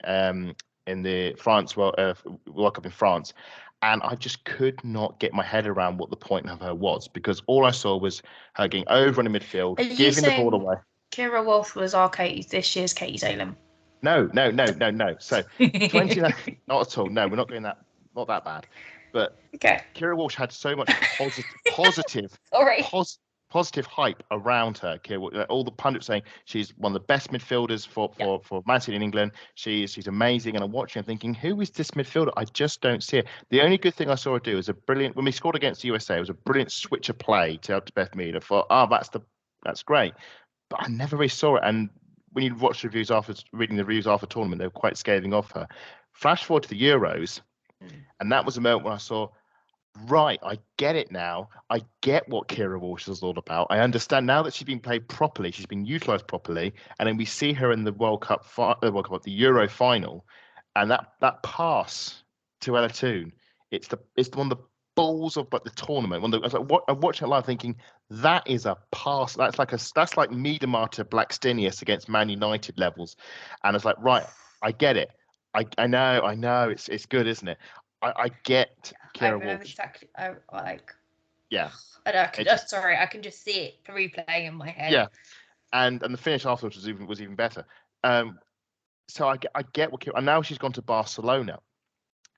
in the France World Cup in France. And I just could not get my head around what the point of her was, because all I saw was her getting over in the midfield, giving the ball away. Kira Walsh was this year's Katie Salem. No. So 29, not at all. No, we're not going that, not that bad. But okay. Kira Walsh had so much positive hype around her. All the pundits saying she's one of the best midfielders for Man City in England. She's amazing, and I'm watching and thinking, who is this midfielder? I just don't see it. The only good thing I saw her do is when we scored against the USA, it was a brilliant switch of play to Beth Mead. I thought, that's great, but I never really saw it. And when you watch the reviews reading the reviews after the tournament, they were quite scathing of her. Flash forward to the Euros, and that was a moment when I saw, right, I get it now. I get what Kira Walsh is all about. I understand now that she's been played properly. She's been utilised properly, and then we see her in the the Euro final, and that pass to Ella Toon. It's one of the balls of the tournament. I'm watching it live, thinking that is a pass. That's like Miedemar to Blackstenius against Man United levels, and it's like, right, I get it. I know. It's good, isn't it? I get Kira Walsh. Exactly. I Yeah. I can just see it replaying in my head. Yeah, and the finish afterwards was even better. So I get what Kira, and now she's gone to Barcelona,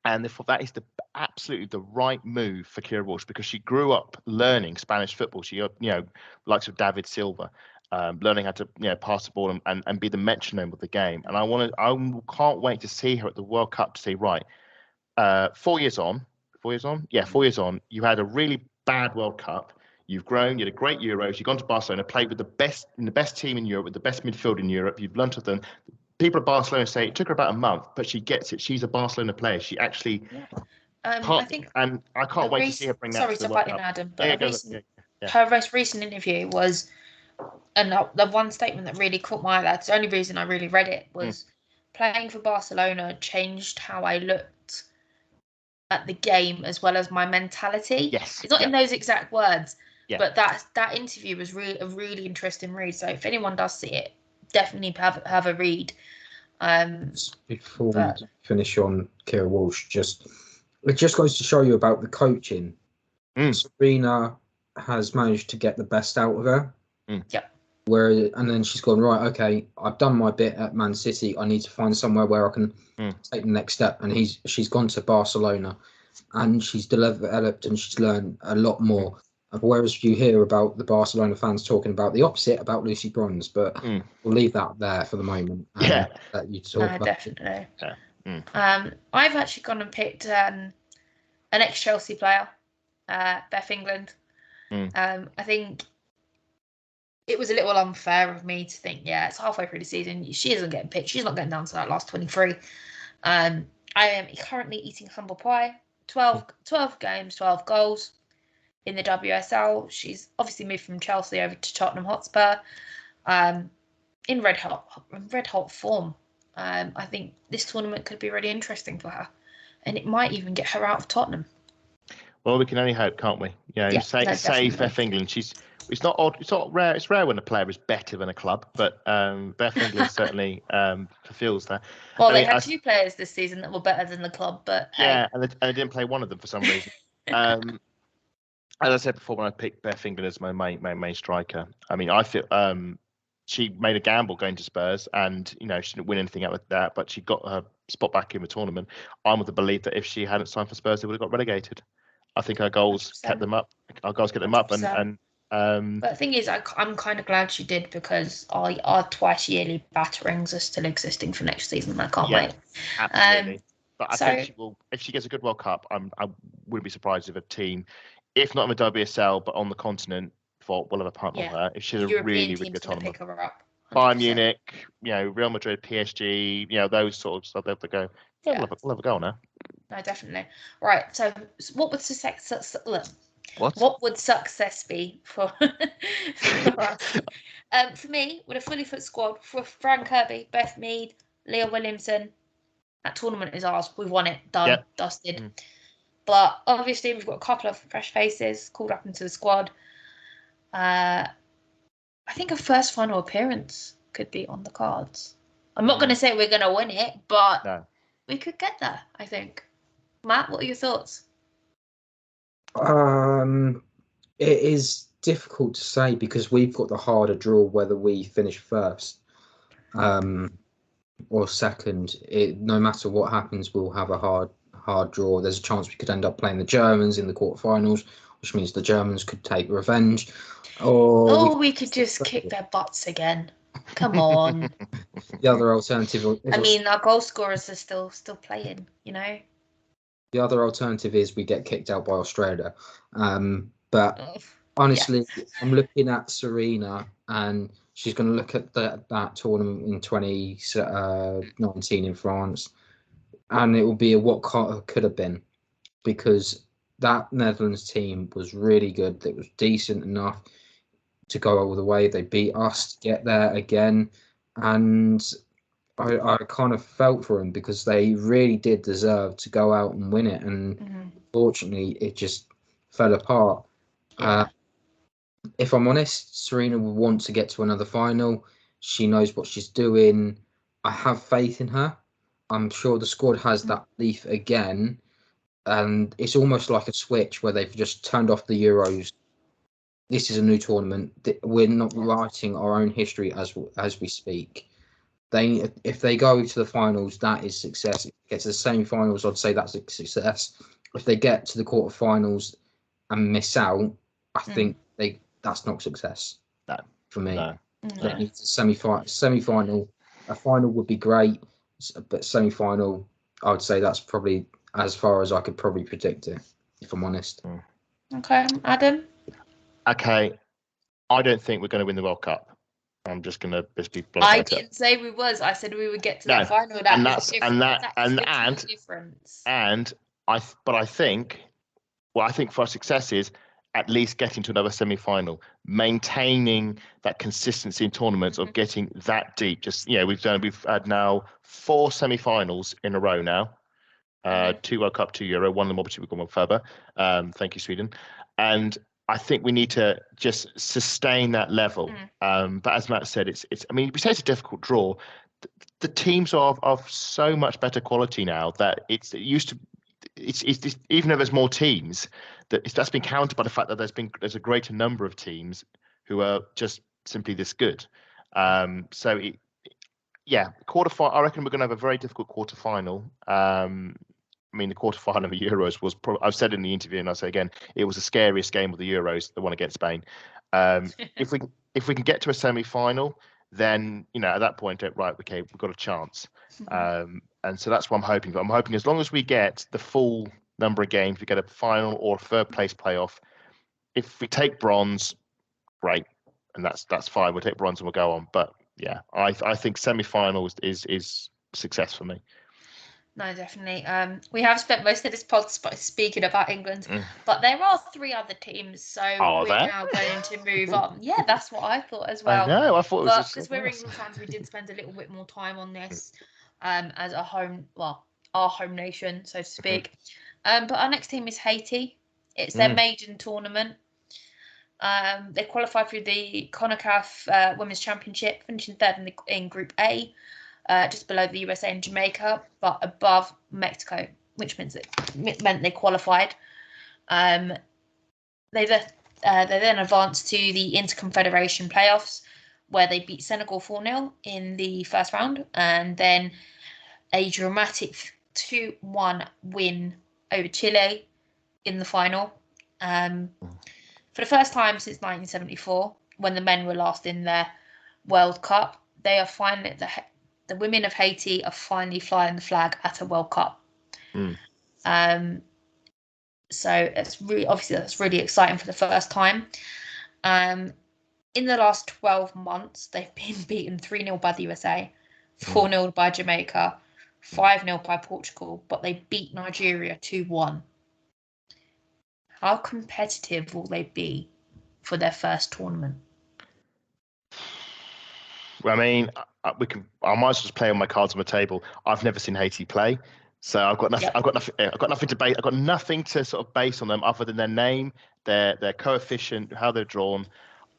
and therefore that is absolutely the right move for Kira Walsh, because she grew up learning Spanish football. She likes of David Silva. Learning how to pass the ball and be the metronome of the game, and I can't wait to see her at the World Cup to say, right, 4 years on, you had a really bad World Cup. You've grown. You had a great Euros. You've gone to Barcelona, played with the best team in Europe, with the best midfield in Europe. You've learnt of them. People at Barcelona say it took her about a month, but she gets it. She's a Barcelona player. She actually. I think, and I can't wait to see her bring that to the World Cup. Adam, but her most recent interview was, and the one statement that really caught my eye. That's the only reason I really read it was playing for Barcelona changed how I looked at the game as well as my mentality. Yes, it's not in those exact words, but that interview was really a really interesting read. So if anyone does see it, definitely have a read. Before we finish on Kira Walsh, it just goes to show you about the coaching. Serena has managed to get the best out of her. And then she's gone, right, okay, I've done my bit at Man City. I need to find somewhere where I can take the next step. And she's gone to Barcelona, and she's developed and she's learned a lot more. Whereas you hear about the Barcelona fans talking about the opposite about Lucy Bronze, but we'll leave that there for the moment. Let you talk about definitely. I've actually gone and picked an ex-Chelsea player, Beth England. I think it was a little unfair of me to think, it's halfway through the season. She isn't getting picked. She's not getting down to that last 23. I am currently eating humble pie. 12 games, 12 goals in the WSL. She's obviously moved from Chelsea over to Tottenham Hotspur. in red hot form. I think this tournament could be really interesting for her, and it might even get her out of Tottenham. Well, we can only hope, can't we? Save Beth England. It's not odd. It's not rare. It's rare when a player is better than a club, but Beth England certainly fulfills that. Well, they had 2 players this season that were better than the club, but yeah, and they didn't play one of them for some reason. As I said before, when I picked Beth England as my main striker, I mean, I feel she made a gamble going to Spurs, and she didn't win anything out of that, but she got her spot back in the tournament. I'm of the belief that if she hadn't signed for Spurs, they would have got relegated. I think her goals 100%. Kept them up. Our goals kept them 100%. Up, and but the thing is, I'm kind of glad she did, because our twice yearly batterings are still existing for next season. I can't wait. Absolutely. But I think she will. If she gets a good World Cup, I wouldn't be surprised if a team, if not in the WSL, but on the continent, will have a partner on her. If she's a really good tournament. Pick her up. Bayern Munich, Real Madrid, PSG, those sort of stuff. They'll have to go. Yeah, we'll have a go now. No, definitely. Right. So, what would success? What would success be for us? For me, with a fully fit squad, for Fran Kirby, Beth Mead, Leah Williamson, that tournament is ours. We've won it. Done. Dusted. But obviously, we've got a couple of fresh faces called up into the squad. I think a first final appearance could be on the cards. I'm not going to say we're going to win it, but we could get there, I think. Matt, what are your thoughts? It is difficult to say, because we've got the harder draw whether we finish first or second. No matter what happens, we'll have a hard draw. There's a chance we could end up playing the Germans in the quarterfinals, which means the Germans could take revenge. Or we could just kick their butts again. Come on. The other alternative. Our goal scorers are still playing. The other alternative is we get kicked out by Australia. But honestly, I'm looking at Serena, and she's going to look at that tournament in 2019 in France, and it will be what could have been, because that Netherlands team was really good. It was decent enough to go all the way. They beat us to get there again, and I kind of felt for them, because they really did deserve to go out and win it, and fortunately it just fell apart. If I'm honest, Serena will want to get to another final. She knows what she's doing. I have faith in her. I'm sure the squad has that belief again, and it's almost like a switch where they've just turned off the Euros. This is a new tournament. We're not writing our own history as we speak. If they go to the finals, that is success. If they get to the semi-finals, I'd say that's a success. If they get to the quarterfinals and miss out, I think that's not success. No, for me. No. They need a semi-final. A final would be great, but semi-final, I would say that's probably as far as I could probably predict it, if I'm honest. Okay, Adam. Okay, I don't think we're going to win the World Cup. I'm just going to be blunt. I didn't say we was. I said we would get to that final. I think for our success is at least getting to another semi-final, maintaining that consistency in tournaments of getting that deep. Just we've had now 4 semi-finals in a row now. 2 World Cup, 2 Euro, one of them obviously we've gone further. Thank you, Sweden. And I think we need to just sustain that level. But as Matt said, it's. I mean, we say it's a difficult draw. The teams are of so much better quality now that it used to. It's even though there's more teams, that's been countered by the fact that there's a greater number of teams who are just simply this good. Quarterfinal. I reckon we're going to have a very difficult quarterfinal. I mean, the quarterfinal of the Euros was. I've said in the interview, and I'll say again, it was the scariest game of the Euros, the one against Spain. If we can get to a semi-final, then at that point, right, okay, we've got a chance. And so that's what I'm hoping. But I'm hoping as long as we get the full number of games, we get a final or a third place playoff. If we take bronze, great, and that's fine. We'll take bronze and we'll go on. But yeah, I think semi-finals is success for me. No, definitely. We have spent most of this pod speaking about England, but there are 3 other teams, so we're now going to move on. Yeah, that's what I thought as well. I know. I thought it was but just because we're England fans, we did spend a little bit more time on this, as a home, our home nation, so to speak. But our next team is Haiti. It's their maiden tournament. They qualified through the CONCACAF Women's Championship, finishing 3rd in Group A. Just below the USA and Jamaica, but above Mexico, which meant they qualified. They then advanced to the Interconfederation playoffs, where they beat Senegal 4-0 in the first round, and then a dramatic 2-1 win over Chile in the final. For the first time since 1974, when the men were last in their World Cup, they are finally the women of Haiti are finally flying the flag at a World Cup. So it's that's really exciting for the first time. In the last 12 months, they've been beaten 3-0 by the USA, 4-0 by Jamaica, 5-0 by Portugal, but they beat Nigeria 2-1. How competitive will they be for their first tournament? I mean, I might as well just play on my cards on the table. I've never seen Haiti play, so I've got nothing. I've got nothing to base. I've got nothing to sort of base on them other than their name, their coefficient, how they're drawn.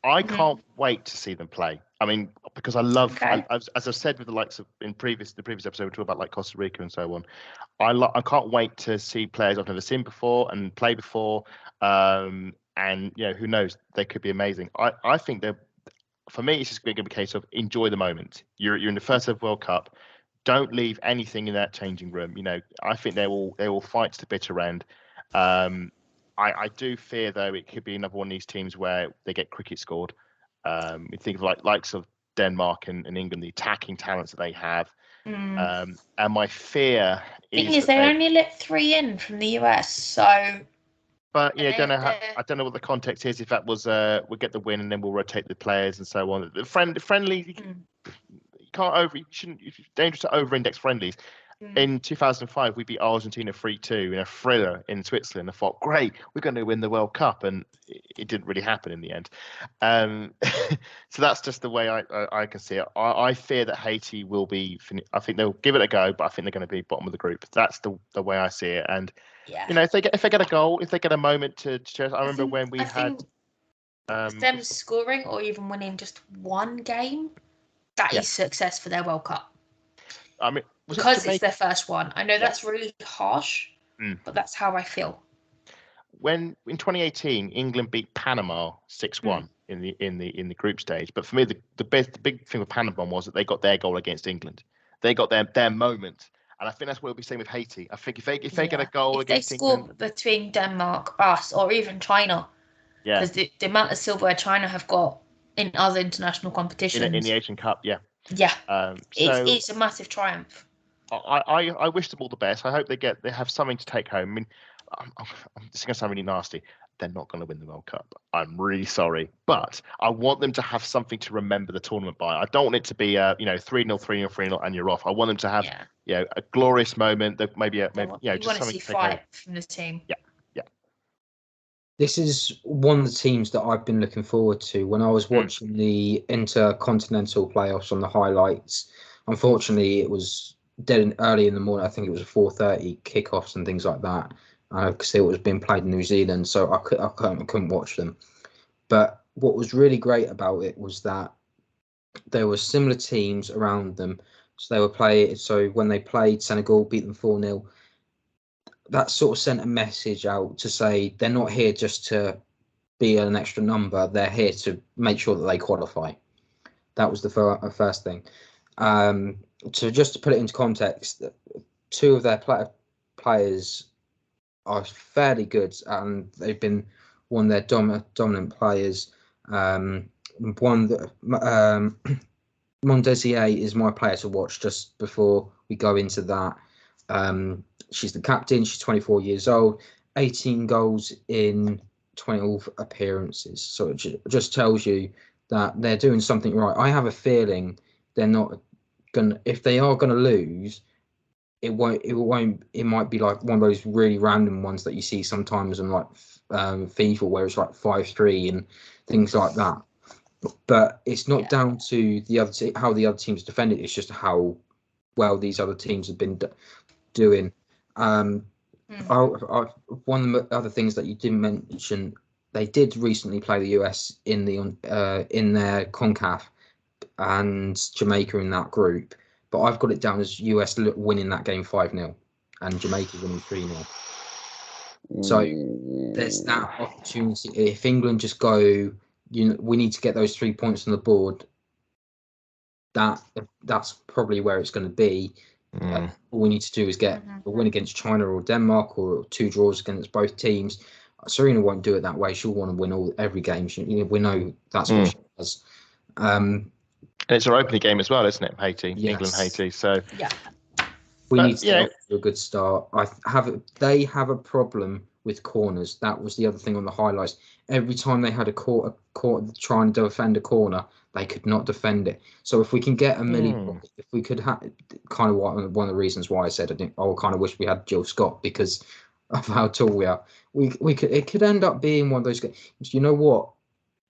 I can't wait to see them play. I mean, because I love, as I've said with the likes of the previous episode, we talked about like Costa Rica and so on. I can't wait to see players I've never seen before and play before. And who knows? They could be amazing. I think they're. For me, it's just going to be a case of enjoy the moment. You're in the first ever World Cup. Don't leave anything in that changing room. I think they will fight to the bitter end. I do fear though it could be another one of these teams where they get cricket scored. You think of likes of Denmark and England, the attacking talents that they have. And my fear is they only let 3 in from the US, so. But I don't know what the context is. If that was we'll get the win and then we'll rotate the players and so on. The friendly, it's dangerous to over-index friendlies. In 2005, we beat Argentina 3-2 in a thriller in Switzerland. I thought, great, we're going to win the World Cup, and it didn't really happen in the end. So that's just the way I can see it. I fear that Haiti will be. I think they'll give it a go, but I think they're going to be bottom of the group. That's the way I see it. And if they get a goal, if they get a moment to share. I remember when we had them scoring or even winning just one game. That is success for their World Cup. I mean, because it's their first one. I know that's really harsh, but that's how I feel. When in 2018, England beat Panama 6-1 in the group stage. But for me, the big thing with Panama was that they got their goal against England. They got their moment. And I think that's what we'll be saying with Haiti. I think if they get a goal against England, they score between Denmark, us, or even China, because the amount of silverware China have got in other international competitions in the Asian Cup, it's a massive triumph. I wish them all the best. I hope they have something to take home. I mean, this is going to sound really nasty. They're not going to win the World Cup. I'm really sorry, but I want them to have something to remember the tournament by. I don't want it to be 3-0, 3-0, 3-0, and you're off. I want them to have a glorious moment. That maybe just want to see fight from the team. Yeah. This is one of the teams that I've been looking forward to when I was watching the Intercontinental playoffs on the highlights. Unfortunately, it was dead early in the morning. I think it was 4:30 kickoffs and things like that. Because it was being played in New Zealand, so I couldn't watch them. But what was really great about it was that there were similar teams around them. So they were playing. So when they played Senegal, beat them 4-0. That sort of sent a message out to say they're not here just to be an extra number. They're here to make sure that they qualify. That was the first thing. So just to put it into context, 2 of their players are fairly good, and they've been one of their dominant players. Mondesier is my player to watch. Just before we go into that, she's the captain. She's 24 years old, 18 goals in 12 appearances. So it just tells you that they're doing something right. I have a feeling they're not going to, if they are going to lose, it might be like one of those really random ones that you see sometimes on like FIFA where it's like 5-3 and things like that. But it's not down to the other how the other teams defend it. It's just how well these other teams have been doing. One of the other things that you didn't mention, they did recently play the US in their CONCACAF and Jamaica in that group. But I've got it down as US winning that game 5-0 and Jamaica winning 3-0. So there's that opportunity. If England just go, we need to get those 3 points on the board. That's probably where it's going to be. All we need to do is get a win against China or Denmark or 2 draws against both teams. Serena won't do it that way. She'll want to win every game. We know that's what she does. And it's our opening game as well, isn't it? Haiti, yes. England, Haiti. So we need to get off to a good start. They have a problem with corners. That was the other thing on the highlights. Every time they had a try and defend a corner, they could not defend it. So if we can get a if we could have kind of one of the reasons why I said I kind of wish we had Jill Scott because of how tall we are. It could end up being one of those games. You know what?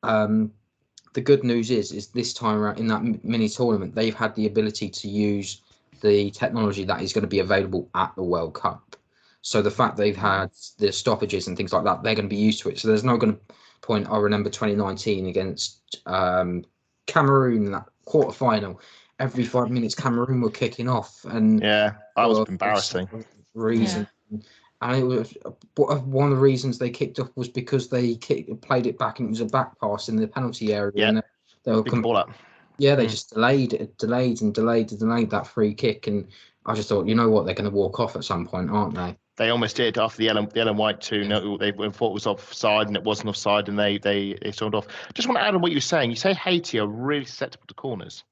The good news is this time around in that mini tournament, they've had the ability to use the technology that is going to be available at the World Cup. So the fact they've had the stoppages and things like that, they're going to be used to it. So there's no going to point. I remember 2019 against Cameroon in that quarterfinal. Every 5 minutes, Cameroon were kicking off, and that was embarrassing. Reason. And it was one of the reasons they kicked off was because they played it back and it was a back pass in the penalty area. Yeah, and they were ball up. Yeah, they just delayed that free kick, and I just thought, you know what, they're going to walk off at some point, aren't they? They almost did after the Ellen White 2. They thought it was offside, and it wasn't offside, and they stormed off. Just want to add on what you were saying. You say Haiti are really susceptible to corners.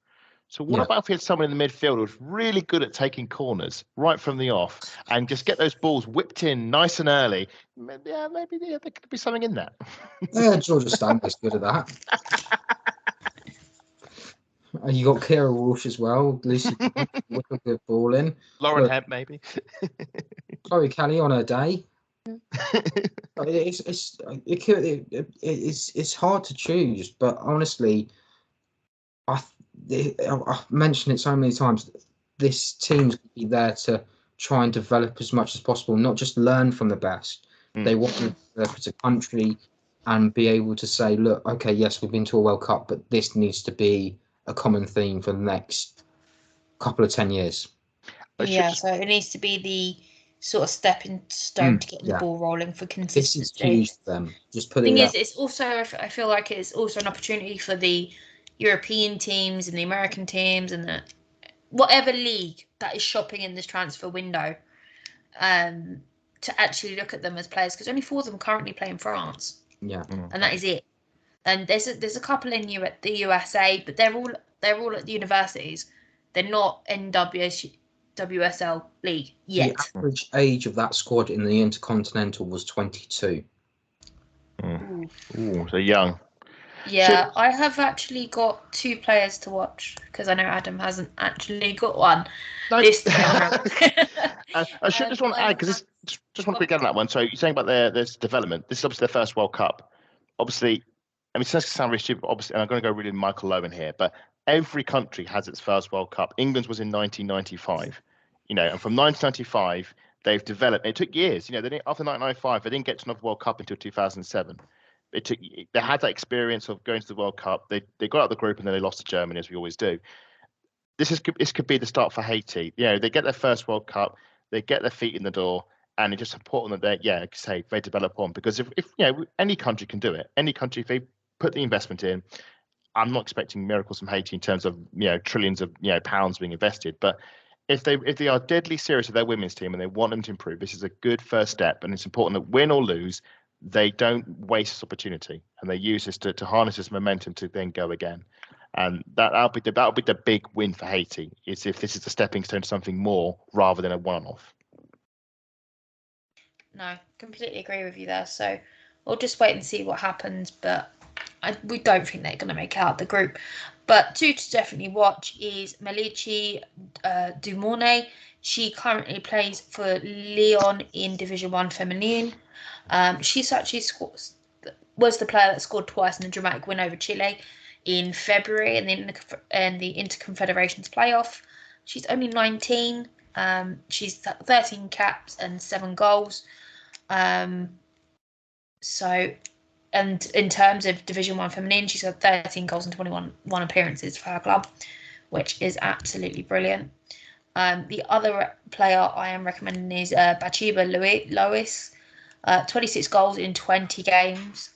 So what about if we had someone in the midfield who's really good at taking corners right from the off and just get those balls whipped in nice and early? Maybe there could be something in that. Yeah, Georgia Stanley's good at that. You got Kira Walsh as well. Lucy whip a good ball in. Lauren Hemp, maybe. Chloe Kelly on her day. It's hard to choose, but honestly, I've mentioned it so many times. This team's going to be there to try and develop as much as possible, not just learn from the best. They want to develop as a country and be able to say, look, okay, yes, we've been to a World Cup, but this needs to be a common theme for the next couple of 10 years. So it needs to be the sort of stepping stone to get the ball rolling for consistency. This is huge for them. Just put thing is, it's also, I feel like it's also an opportunity for the European teams and the American teams and the whatever league that is shopping in this transfer window to actually look at them as players, because only 4 of them currently play in France. And that is it. And there's a couple in the USA, but they're all at the universities. They're not in WSL league yet. The average age of that squad in the Intercontinental was 22. So young. Yeah, I have actually got 2 players to watch because I know Adam hasn't actually got one this time around. I should just want to add, because just want to get on that one. So you're saying about this development. This is obviously their first World Cup. Obviously, I mean, it sounds really stupid, obviously, and I'm going to go really Michael Owen here, but every country has its first World Cup. England's was in 1995, and from 1995 they've developed. It took years, They didn't, after 1995 they didn't get to another World Cup until 2007. They had that experience of going to the World Cup. They got out of the group and then they lost to Germany, as we always do. This could be the start for Haiti. They get their first World Cup, they get their feet in the door, and it's just important that they develop on. Because if any country can do it, any country, if they put the investment in, I'm not expecting miracles from Haiti in terms of trillions of pounds being invested, but if they are deadly serious with their women's team and they want them to improve, this is a good first step. And it's important that win or lose, they don't waste this opportunity and they use this to harness this momentum to then go again. And that'll be the big win for Haiti, is if this is a stepping stone to something more rather than a one-off. No, completely agree with you there. So we'll just wait and see what happens, but we don't think they're going to make out the group. But two to definitely watch is Melici Dumornay. She currently plays for Lyon in Division 1 Feminine. She's actually was the player that scored twice in a dramatic win over Chile in February in the Interconfederations playoff. She's only 19. She's 13 caps and 7 goals. And in terms of Division 1 Feminine, she's had 13 goals and 21 appearances for her club, which is absolutely brilliant. The other player I am recommending is Bachiba Lois. 26 goals in 20 games.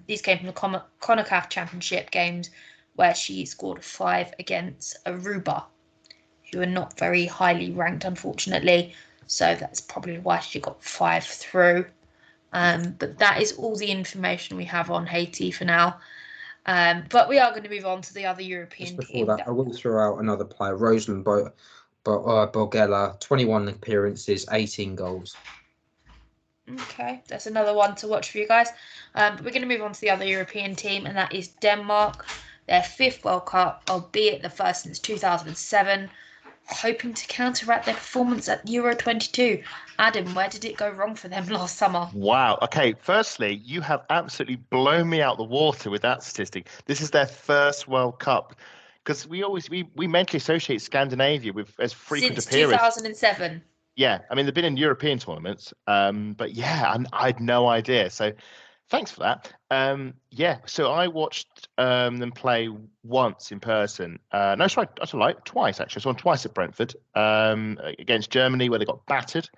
These came from the CONCACAF Championship games, where she scored 5 against Aruba, who are not very highly ranked, unfortunately. So that's probably why she got 5 through. But that is all the information we have on Haiti for now. But we are going to move on to the other European Just before team. that, I will throw out another player, Rosalind Borgella, 21 appearances, 18 goals. Okay, that's another one to watch for you guys. But we're going to move on to the other European team, and that is Denmark. Their 5th World Cup, albeit the first since 2007, hoping to counteract their performance at Euro 22. Adam, where did it go wrong for them last summer? Wow. Okay. Firstly, you have absolutely blown me out the water with that statistic. This is their first World Cup, because we mentally associate Scandinavia with as frequent Since appearance. 2007. Yeah, I mean they've been in European tournaments, but yeah, I had no idea. So thanks for that. Yeah, so I watched them play once in person. No, sorry, that's a lie, twice actually. I saw them twice at Brentford, against Germany where they got battered,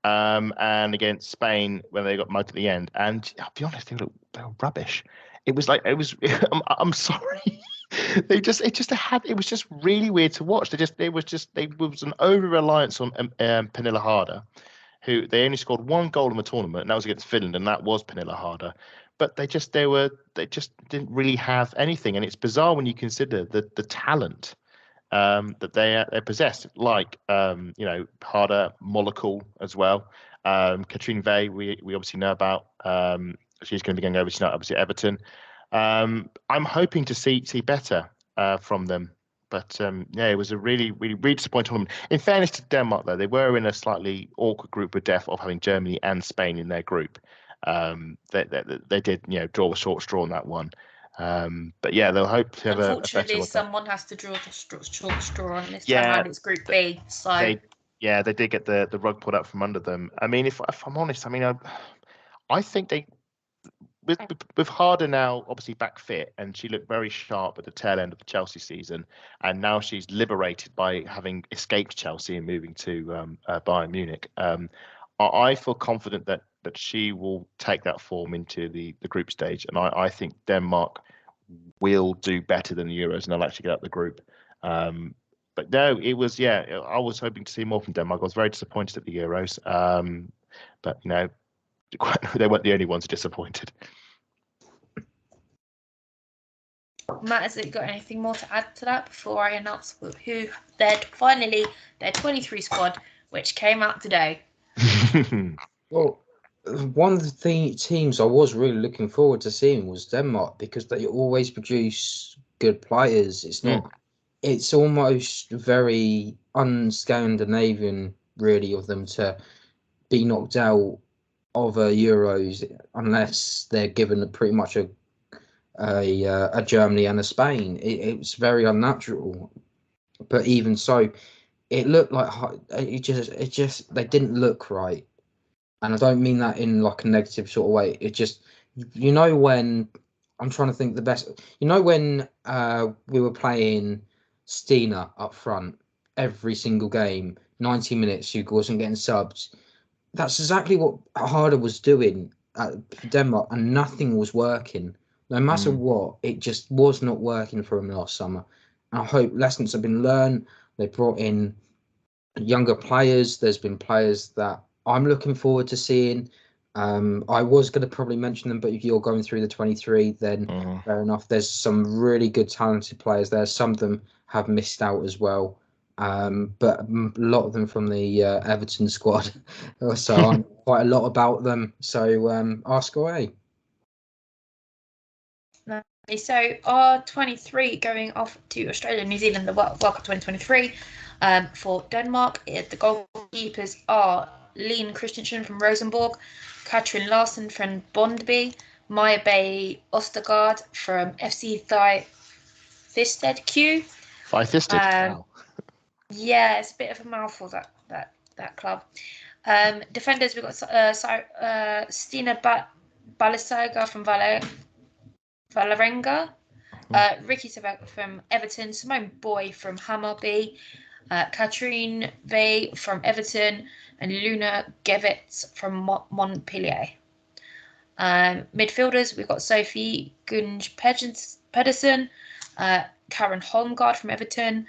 and against Spain when they got mugged at the end. And I'll be honest, they were rubbish. It was. I'm sorry. It was just really weird to watch. There was an over reliance on Pernilla Harder, who they only scored 1 goal in the tournament, and that was against Finland, and that was Pernilla Harder. But they just didn't really have anything, and it's bizarre when you consider the talent that they possess, like Harder, Molecule as well. Katrine Vey, we obviously know about. She's going to be going over to obviously Everton. I'm hoping to see better from them, but yeah, it was a really, really, really disappointing tournament. In fairness to Denmark, though, they were in a slightly awkward group with death of having Germany and Spain in their group. They did, draw a short straw on that one. But yeah, they'll hope to have a better one. Unfortunately, someone has to draw the short straw on this Yeah, time around. It's Group B, so they did get the rug pulled out from under them. I mean, if I'm honest, I mean, I think they. With Harder now obviously back fit, and she looked very sharp at the tail end of the Chelsea season, and now she's liberated by having escaped Chelsea and moving to Bayern Munich. I feel confident that she will take that form into the group stage, and I think Denmark will do better than the Euros, and they'll actually get out the group. But no, it was I was hoping to see more from Denmark. I was very disappointed at the Euros, but they weren't the only ones disappointed. Matt, has it got anything more to add to that before I announce who their 23 squad, which came out today? Well, one of the teams I was really looking forward to seeing was Denmark, because they always produce good players. It's almost very un-Scandinavian, really, of them to be knocked out of Euros unless they're given pretty much a Germany and a Spain. It's very unnatural. But even so, it looked like it just they didn't look right, and I don't mean that in like a negative sort of way. It just, when I'm trying to think the best, when we were playing Stina up front every single game, 90 minutes, she wasn't getting subbed. That's exactly what Harder was doing for Denmark, and nothing was working. No matter what, it just was not working for him last summer. And I hope lessons have been learned. They brought in younger players. There's been players that I'm looking forward to seeing. I was going to probably mention them, but if you're going through the 23, then fair enough. There's some really good, talented players there. Some of them have missed out as well. But a lot of them from the Everton squad. So I know quite a lot about them. So ask away. So R23 going off to Australia and New Zealand, the World Cup 2023 for Denmark. The goalkeepers are Leen Christensen from Rosenborg, Katrin Larsen from Bondby, Maya Bay Ostergaard from FC Thisted Q. Thisted. Wow. Yeah, it's a bit of a mouthful, that club. Defenders, we've got Stina Balenciaga from Valerenga, Ricky Sevek from Everton, Simone Boy from Hammarby, Katrine Vey from Everton, and Luna Gevitz from Montpellier. Midfielders, we've got Sophie Gunge Pedersen, Karen Holmgaard from Everton,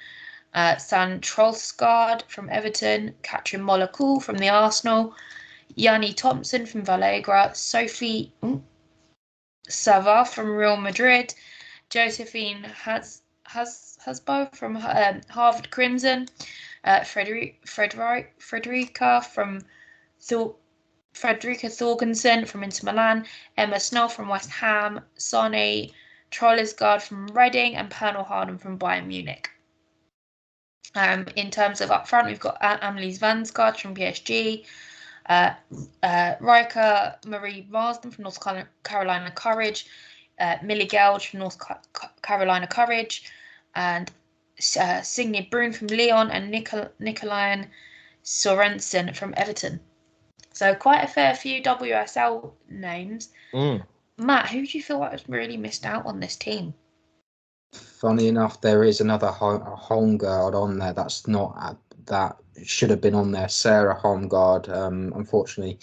San Trollsgaard from Everton, Katrin Moller-Cool from the Arsenal, Yanni Thompson from Vallegra, Sophie Sava from Real Madrid, Josephine Hasbo from Harvard Crimson, Frederica Thorgensen from Inter Milan, Emma Snell from West Ham, Sonny Trollesgaard from Reading, and Pernille Harden from Bayern Munich. In terms of up front, we've got Annelies Vansgaard from PSG, Rika Marie Marsden from North Carolina Courage, Millie Gelge from North Carolina Courage, and Signe Brun from Lyon, and Nikolainen Sorensen from Everton. So quite a fair few WSL names. Matt, who do you feel like has really missed out on this team? Funny enough, there is another Holmgaard on there that should have been on there. Sarah Holmgaard. Unfortunately,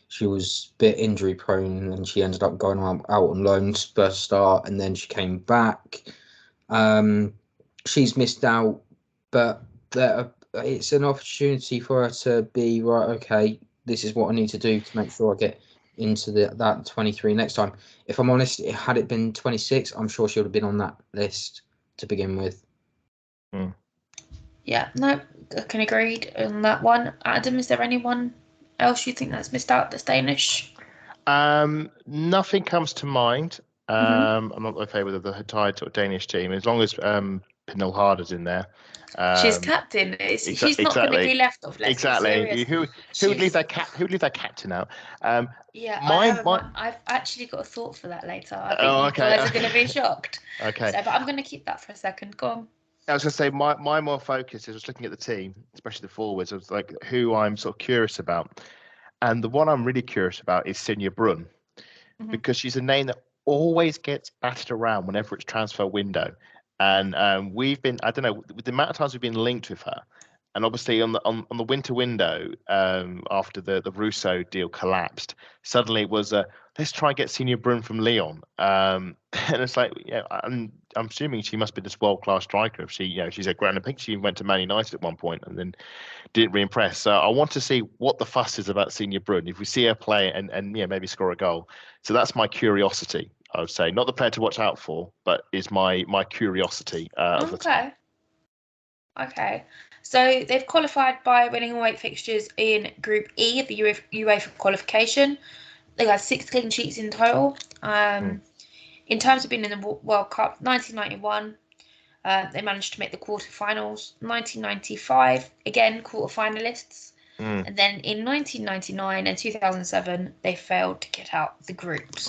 she was a bit injury prone and she ended up going out on loan first start, and then she came back. She's missed out, but it's an opportunity for her to be right. Okay, this is what I need to do to make sure I get into that 23 next time. If I'm honest, had it been 26, I'm sure she would have been on that list to begin with. Yeah, no, I can agree on that one. Adam, is there anyone else you think that's missed out that's Danish? Nothing comes to mind. I'm not okay with the entire Danish team, as long as Pernille Harder's in there. She's captain. She's not going to be left off. Exactly. Who would leave that captain out? I've actually got a thought for that later. I think you guys are going to be shocked. Okay. So, but I'm going to keep that for a second. Go on. I was going to say my more focus is just looking at the team, especially the forwards, of like who I'm sort of curious about, and the one I'm really curious about is Signe Brun, because she's a name that always gets batted around whenever it's transfer window. And we've been, I don't know, with the amount of times we've been linked with her, and obviously on the winter window, after the Russo deal collapsed, suddenly it was let's try and get Signe Brun from Lyon, and it's like, yeah, I'm assuming she must be this world-class striker. If she's a grand. I think she went to Man United at one point and then didn't re-impress. So I want to see what the fuss is about Signe Brun. If we see her play and maybe score a goal, so that's my curiosity. I would say not the player to watch out for, but is my curiosity. Of the team. Okay. So they've qualified by winning away fixtures in Group E of the UEFA qualification. They had 6 clean sheets in total. In terms of being in the World Cup, 1991, they managed to make the quarterfinals. 1995, again quarterfinalists. And then in 1999 and 2007, they failed to get out the groups.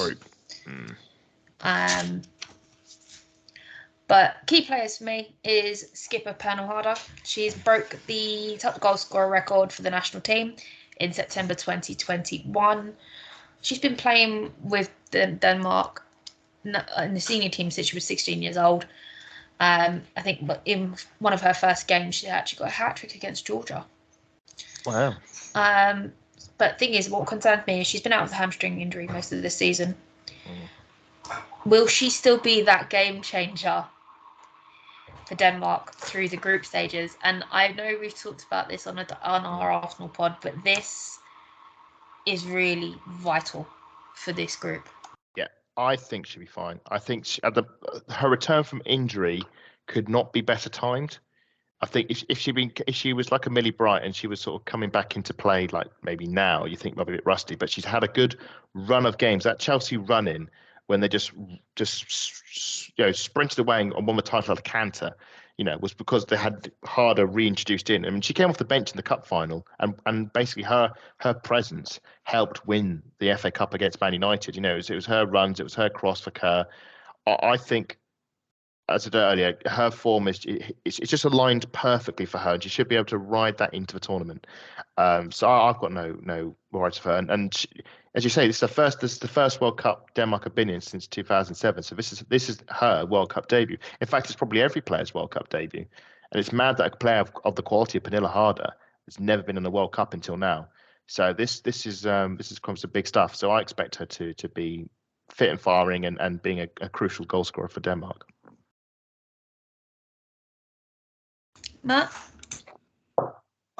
But key players for me is skipper Pernille Harder. She's broke the top goal scorer record for the national team in September 2021. She's been playing with Denmark in the senior team since she was 16 years old. I think in one of her first games, she actually got a hat-trick against Georgia. Wow. But the thing is, what concerns me is she's been out with a hamstring injury most of this season. Will she still be that game changer for Denmark through the group stages? And I know we've talked about this on our Arsenal pod, but this is really vital for this group. Yeah, I think she'll be fine. I think her return from injury could not be better timed. I think if she was like a Millie Bright and she was sort of coming back into play, like maybe now, you think might be a bit rusty, but she's had a good run of games. That Chelsea run-in when they just sprinted away and won the title at a canter, was because they had Harder reintroduced in. I mean, she came off the bench in the cup final, and basically her presence helped win the FA Cup against Man United. It was her runs, it was her cross for Kerr. I think, as I said earlier, her form it's just aligned perfectly for her, and she should be able to ride that into the tournament. So I've got no worries for her. And she, as you say, this is the first World Cup Denmark have been in since 2007. So this is her World Cup debut. In fact, it's probably every player's World Cup debut. And it's mad that a player of the quality of Pernilla Harder has never been in a World Cup until now. So this is comes to big stuff. So I expect her to be fit and firing and being a crucial goal scorer for Denmark. Matt?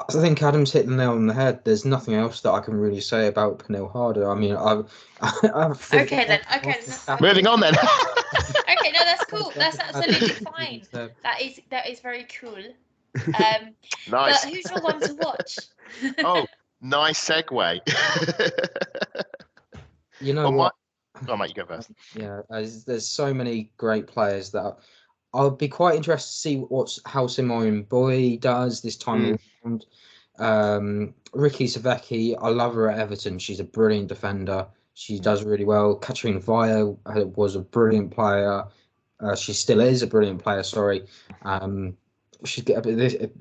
I think Adam's hit the nail on the head. There's nothing else that I can really say about Pernille Harder. I mean, Okay then. Moving on then. Okay, no, that's cool. That's absolutely fine. That is very cool. Nice. But who's your one to watch? Oh, nice segue. You know what? Oh, mate, you go first. Yeah, there's so many great players that I'll be quite interested to see how Simone Boy does this time around. Ricky Savecki, I love her at Everton. She's a brilliant defender. She does really well. Katrina Vaya was a brilliant player. She still is a brilliant player. Sorry. She's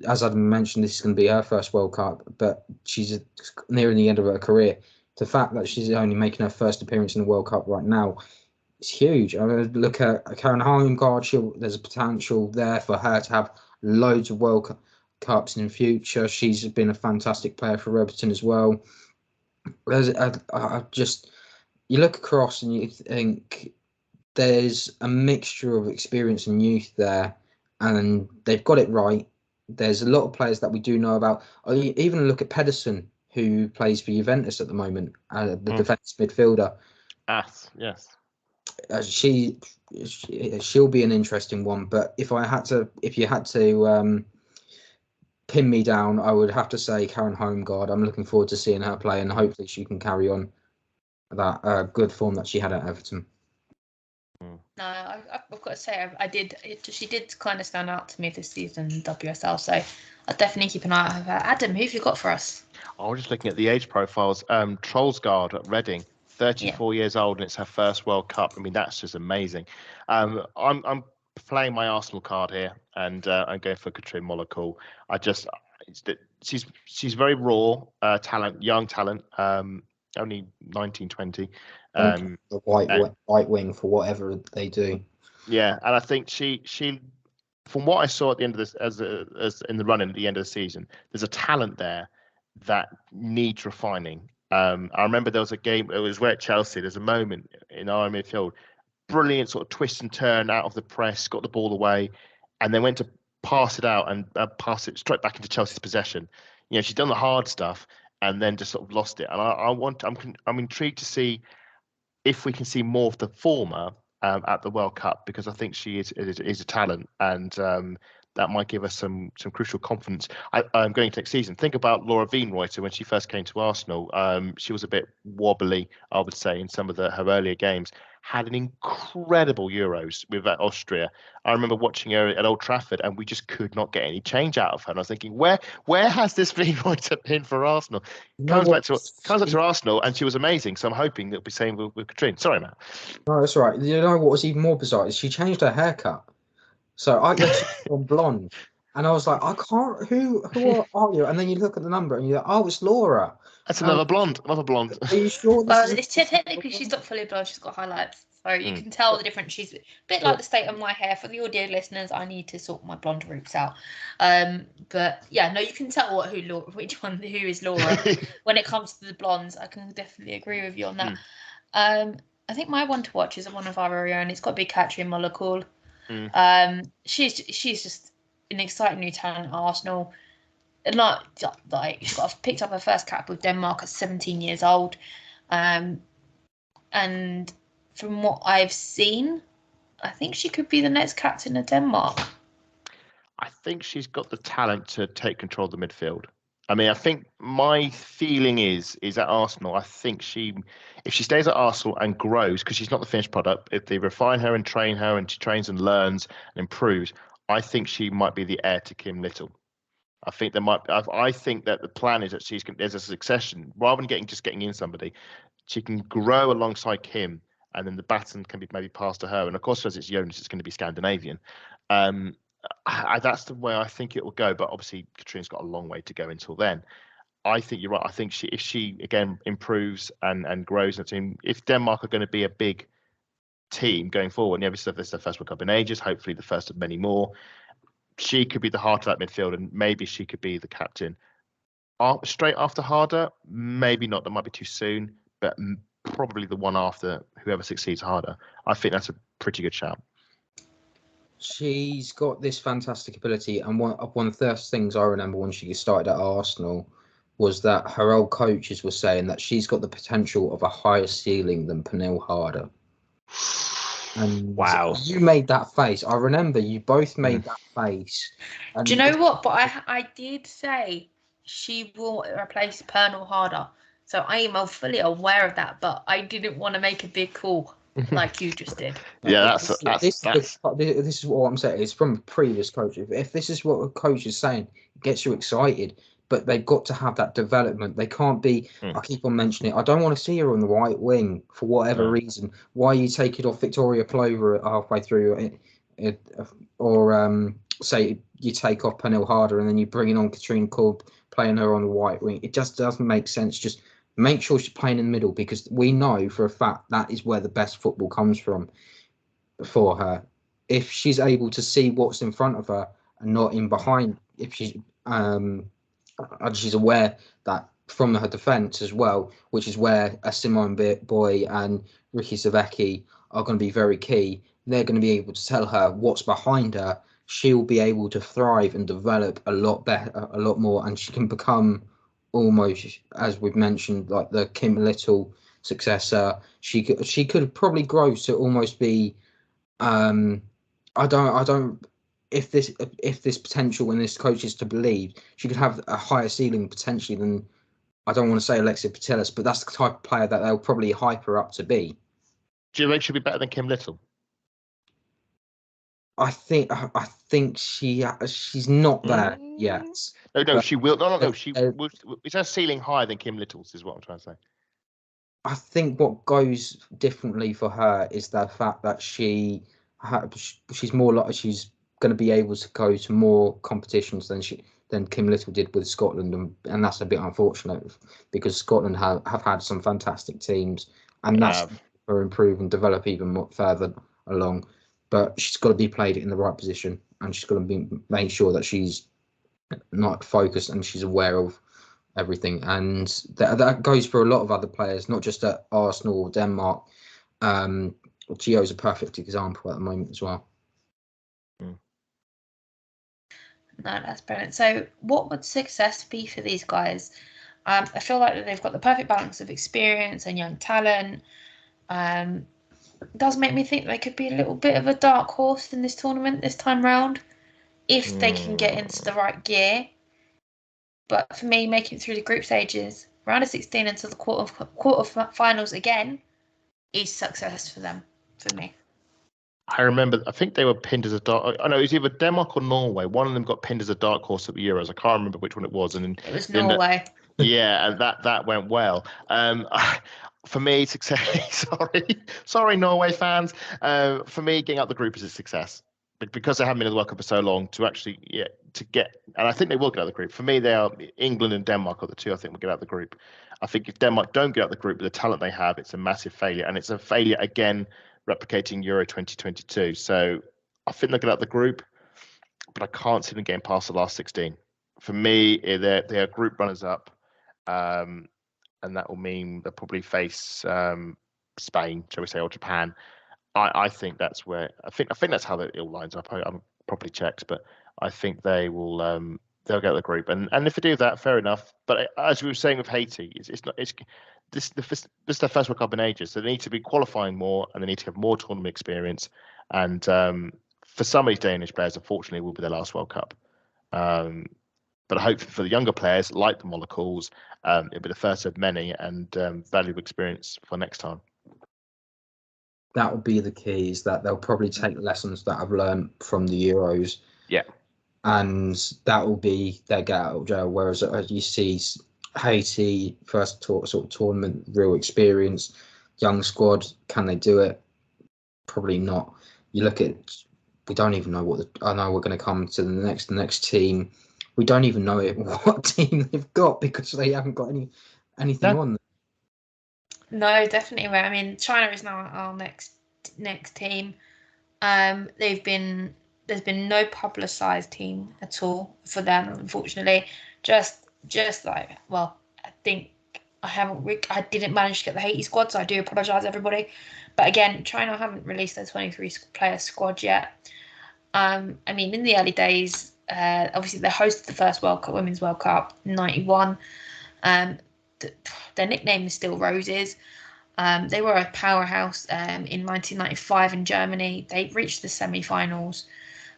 as I mentioned, this is going to be her first World Cup, but she's nearing the end of her career. The fact that she's only making her first appearance in the World Cup right now, it's huge. I mean, look at Karen Heimgard. There's a potential there for her to have loads of World Cups in the future. She's been a fantastic player for Everton as well. You look across and you think there's a mixture of experience and youth there, and they've got it right. There's a lot of players that we do know about. Even look at Pedersen, who plays for Juventus at the moment, the defence midfielder. Yes. She'll be an interesting one. But if you had to pin me down, I would have to say Karen Heimgard. I'm looking forward to seeing her play, and hopefully she can carry on that good form that she had at Everton. No, I've got to say, she did kind of stand out to me this season in WSL, so I'll definitely keep an eye out for her. Adam, who have you got for us? I was just looking at the age profiles. Trollsgaard at Reading, 34 years old, and it's her first World Cup. I mean, that's just amazing. I'm playing my Arsenal card here, and I'm going for Katrine Molekul. She's very raw talent, young talent, only 19, 20. The white wing for whatever they do. Yeah, and I think she from what I saw at the end of this, as in the run-in at the end of the season, there's a talent there that needs refining. I remember there was a game, it was where at Chelsea, there's a moment in our midfield, brilliant sort of twist and turn out of the press, got the ball away, and then went to pass it out and pass it straight back into Chelsea's possession. She's done the hard stuff and then just sort of lost it. And I'm intrigued to see if we can see more of the former at the World Cup, because I think she is a talent, and that might give us some crucial confidence. I'm going to next season. Think about Laura Wienreuter when she first came to Arsenal. She was a bit wobbly, I would say, in some of her earlier games. Had an incredible Euros with Austria. I remember watching her at Old Trafford, and we just could not get any change out of her. And I was thinking, where has this Wienreuter been for Arsenal? Comes back to Arsenal, and she was amazing. So I'm hoping it'll be same with Katrine. Sorry, Matt. No, that's right. You know what was even more bizarre is she changed her haircut. So I got on blonde, and I was like, I can't. Who are you? And then you look at the number, and you're like, oh, it's Laura. That's another blonde. Are you sure? Technically, she's not fully blonde. She's got highlights, so you can tell the difference. She's a bit like the state of my hair. For the audio listeners, I need to sort my blonde roots out. But yeah, no, you can tell who is Laura when it comes to the blondes. I can definitely agree with you on that. I think my one to watch is one of our very own. It's got to be Katrine Molekul. She's just an exciting new talent at Arsenal. And like she picked up her first cap with Denmark at 17 years old, and from what I've seen, I think she could be the next captain of Denmark. I think she's got the talent to take control of the midfield. I mean, I think my feeling is at Arsenal. I think if she stays at Arsenal and grows, because she's not the finished product, if they refine her and train her and she trains and learns and improves, I think she might be the heir to Kim Little. I think I think that the plan is that there's a succession rather than getting in somebody. She can grow alongside Kim, and then the baton can be maybe passed to her. And of course, as it's Jonas, it's going to be Scandinavian. That's the way I think it will go. But obviously, Katrina's got a long way to go until then. I think you're right. I think if she again improves and grows in the team, if Denmark are going to be a big team going forward, and obviously this is their first World Cup in ages, hopefully the first of many more, she could be the heart of that midfield, and maybe she could be the captain. Straight after Harder, maybe not. That might be too soon, but probably the one after whoever succeeds Harder. I think that's a pretty good shout. She's got this fantastic ability, and one of the first things I remember when she started at Arsenal was that her old coaches were saying that she's got the potential of a higher ceiling than Pernille Harder. And wow, you made that face. I remember you both made that face. And do you know what? But I did say she will replace Pernille Harder, so I am fully aware of that. But I didn't want to make a big call like you just did. Yeah, this is what I'm saying. It's from a previous coach. If this is what a coach is saying, it gets you excited. But they've got to have that development. They can't be. I keep on mentioning it. I don't want to see her on the right wing for whatever reason. Why you take it off Victoria Plover halfway through, or say you take off Pernille Harder and then you bring in on Katrina Kolb playing her on the right wing. It just doesn't make sense. Just make sure she's playing in the middle, because we know for a fact that is where the best football comes from for her. If she's able to see what's in front of her and not in behind, if she's aware that from her defence as well, which is where a Simone Boy and Ricky Savecki are going to be very key. They're going to be able to tell her what's behind her. She'll be able to thrive and develop a lot better, a lot more, and she can become almost, as we've mentioned, like the Kim Little successor. She could probably grow to almost be. If this potential and this coach is to believe, she could have a higher ceiling potentially than, I don't want to say Alexia Putellas, but that's the type of player that they'll probably hype her up to be. Do you think she'll be better than Kim Little? I think she's not there yet. No, she will. No. She will. Is her ceiling higher than Kim Little's? Is what I'm trying to say. I think what goes differently for her is the fact that she's more like she's going to be able to go to more competitions than Kim Little did with Scotland, and that's a bit unfortunate because Scotland have had some fantastic teams, and that's for improve and develop even more further along. But she's got to be played in the right position, and she's got to be made sure that she's not focused and she's aware of everything. And that goes for a lot of other players, not just at Arsenal or Denmark. Gio's a perfect example at the moment as well. No, that's brilliant. So what would success be for these guys? I feel like they've got the perfect balance of experience and young talent. It does make me think they could be a little bit of a dark horse in this tournament this time round, if they can get into the right gear. But for me, making it through the group stages, round of 16 until the quarterfinals again, is success for them, for me. I remember, I think they were pinned as a dark. I know it was either Denmark or Norway. One of them got pinned as a dark horse at the Euros. I can't remember which one it was. And it was Norway. Yeah, and that went well. For me, success. sorry, Norway fans. For me, getting out the group is a success, because they haven't been in the World Cup for so long. To actually, to get, and I think they will get out the group. For me, they are England and Denmark are the two I think will get out the group. I think if Denmark don't get out the group with the talent they have, it's a massive failure, and it's a failure again, replicating Euro 2022. So I think they'll get out the group, but I can't see them getting past the last 16. For me, they're group runners up. And that will mean they'll probably face Spain, shall we say, or Japan. I think that's where I think that's how it all lines up. I'm probably checked, but I think they will they'll get the group, and if they do that, fair enough. But as we were saying with Haiti, this is their first World Cup in ages, so they need to be qualifying more, and they need to have more tournament experience. And for some of these Danish players, unfortunately, it will be their last World Cup. But hopefully for the younger players, like the Molocals, it'll be the first of many and valuable experience for next time. That will be the key, is that they'll probably take lessons that I've learned from the Euros. Yeah. And that will be their get out of jail. Whereas as you see Haiti, first sort of tournament, real experience, young squad, can they do it? Probably not. You look at, we don't even know I know we're going to come to the next team. We don't even know what team they've got because they haven't got anything on. No, definitely. I mean, China is now our next team. There's been no publicised team at all for them, unfortunately. Just like, well, I think I didn't manage to get the Haiti squad, so I do apologise, everybody. But again, China haven't released their 23-player squad yet. I mean, in the early days, obviously they hosted the first Women's World Cup in '91. Their nickname is still Roses. They were a powerhouse in 1995 in Germany. They reached the semi-finals.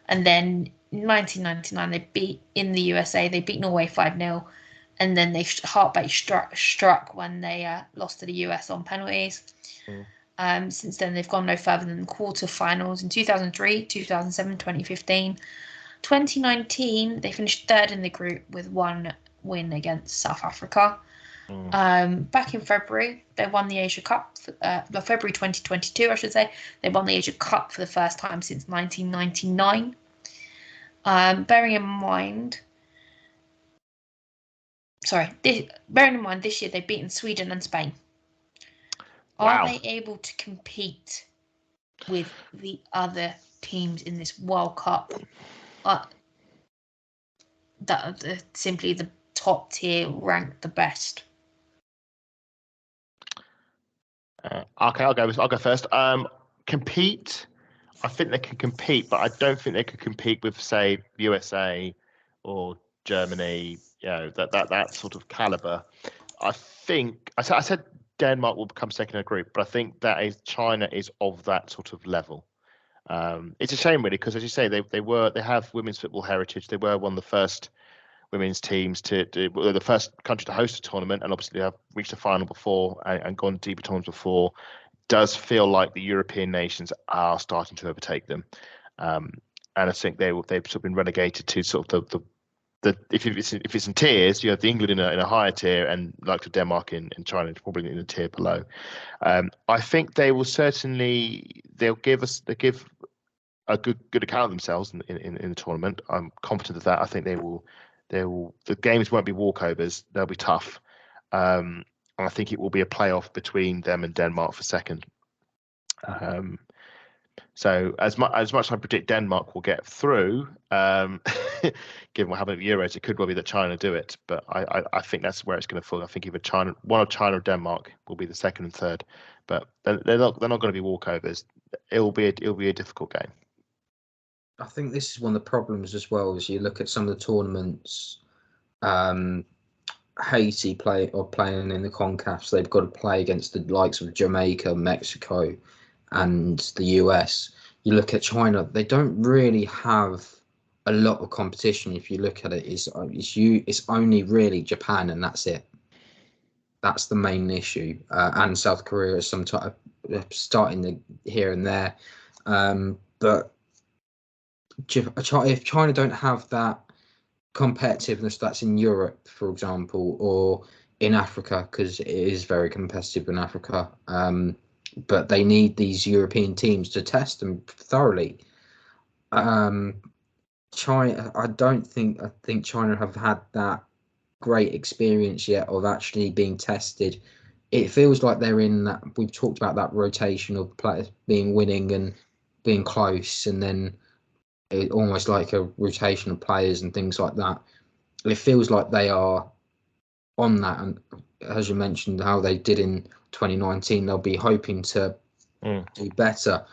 And then in 1999, they beat in the USA. They beat Norway 5-0. And then they heartbreak struck when they lost to the US on penalties. Since then, they've gone no further than the quarterfinals in 2003, 2007, 2015. 2019, they finished third in the group with one win against South Africa. Back in February, they won the Asia Cup. February 2022, I should say. They won the Asia Cup for the first time since 1999. Bearing in mind, this year they've beaten Sweden and Spain. Wow. Are they able to compete with the other teams in this World Cup? That are simply the top tier, ranked the best. Okay, I'll go first. Compete. I think they can compete, but I don't think they could compete with, say, USA or Germany. You know, that sort of caliber. I think I said Denmark will become second in a group, but I think China is of that sort of level. It's a shame, really, because as you say, they have women's football heritage. They were one of the first women's teams the first country to host a tournament, and obviously have reached a final before and gone deeper tournaments before. Does feel like the European nations are starting to overtake them, and I think they've sort of been relegated to sort of the if it's in tiers, you have the England in a higher tier, and like Denmark in China probably in a tier below. I think they will certainly give a good account of themselves in the tournament. I'm confident of that. I think they will. The games won't be walkovers. They'll be tough. I think it will be a playoff between them and Denmark for second. So as much as I predict Denmark will get through, given what happened at Euros, it could well be that China do it. But I think that's where it's going to fall. I think either one of China or Denmark will be the second and third. But they're not going to be walkovers. It will be a difficult game. I think this is one of the problems as well. As you look at some of the tournaments, Haiti playing in the CONCACAF, so they've got to play against the likes of Jamaica, Mexico, and the US. You look at China; they don't really have a lot of competition. If you look at it, it's only really Japan, and that's it. That's the main issue, and South Korea is sometimes starting here and there, but if China don't have that competitiveness that's in Europe, for example, or in Africa, because it is very competitive in Africa, but they need these European teams to test them thoroughly. China, I think China have had that great experience yet of actually being tested. It feels like they're in that. We've talked about that rotation of players being winning and being close, and then almost like a rotation of players and things like that. It feels like they are on that, and as you mentioned, how they did in 2019, they'll be hoping to do better.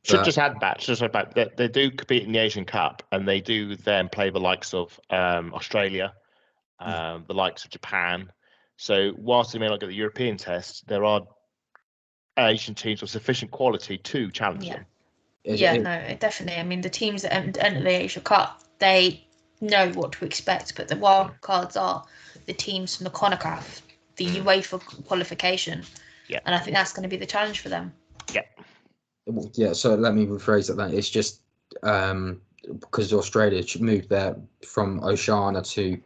Should just add that they do compete in the Asian Cup, and they do then play the likes of Australia, the likes of Japan. So whilst they may not get the European test, there are Asian teams of sufficient quality to challenge them. No, definitely. I mean, the teams that enter the Asia Cup, they know what to expect, but the wild cards are the teams from the CONCACAF, the UEFA qualification. Yeah. And I think that's going to be the challenge for them. Yeah. Yeah, so let me rephrase that. It's just because Australia moved there from Oceania to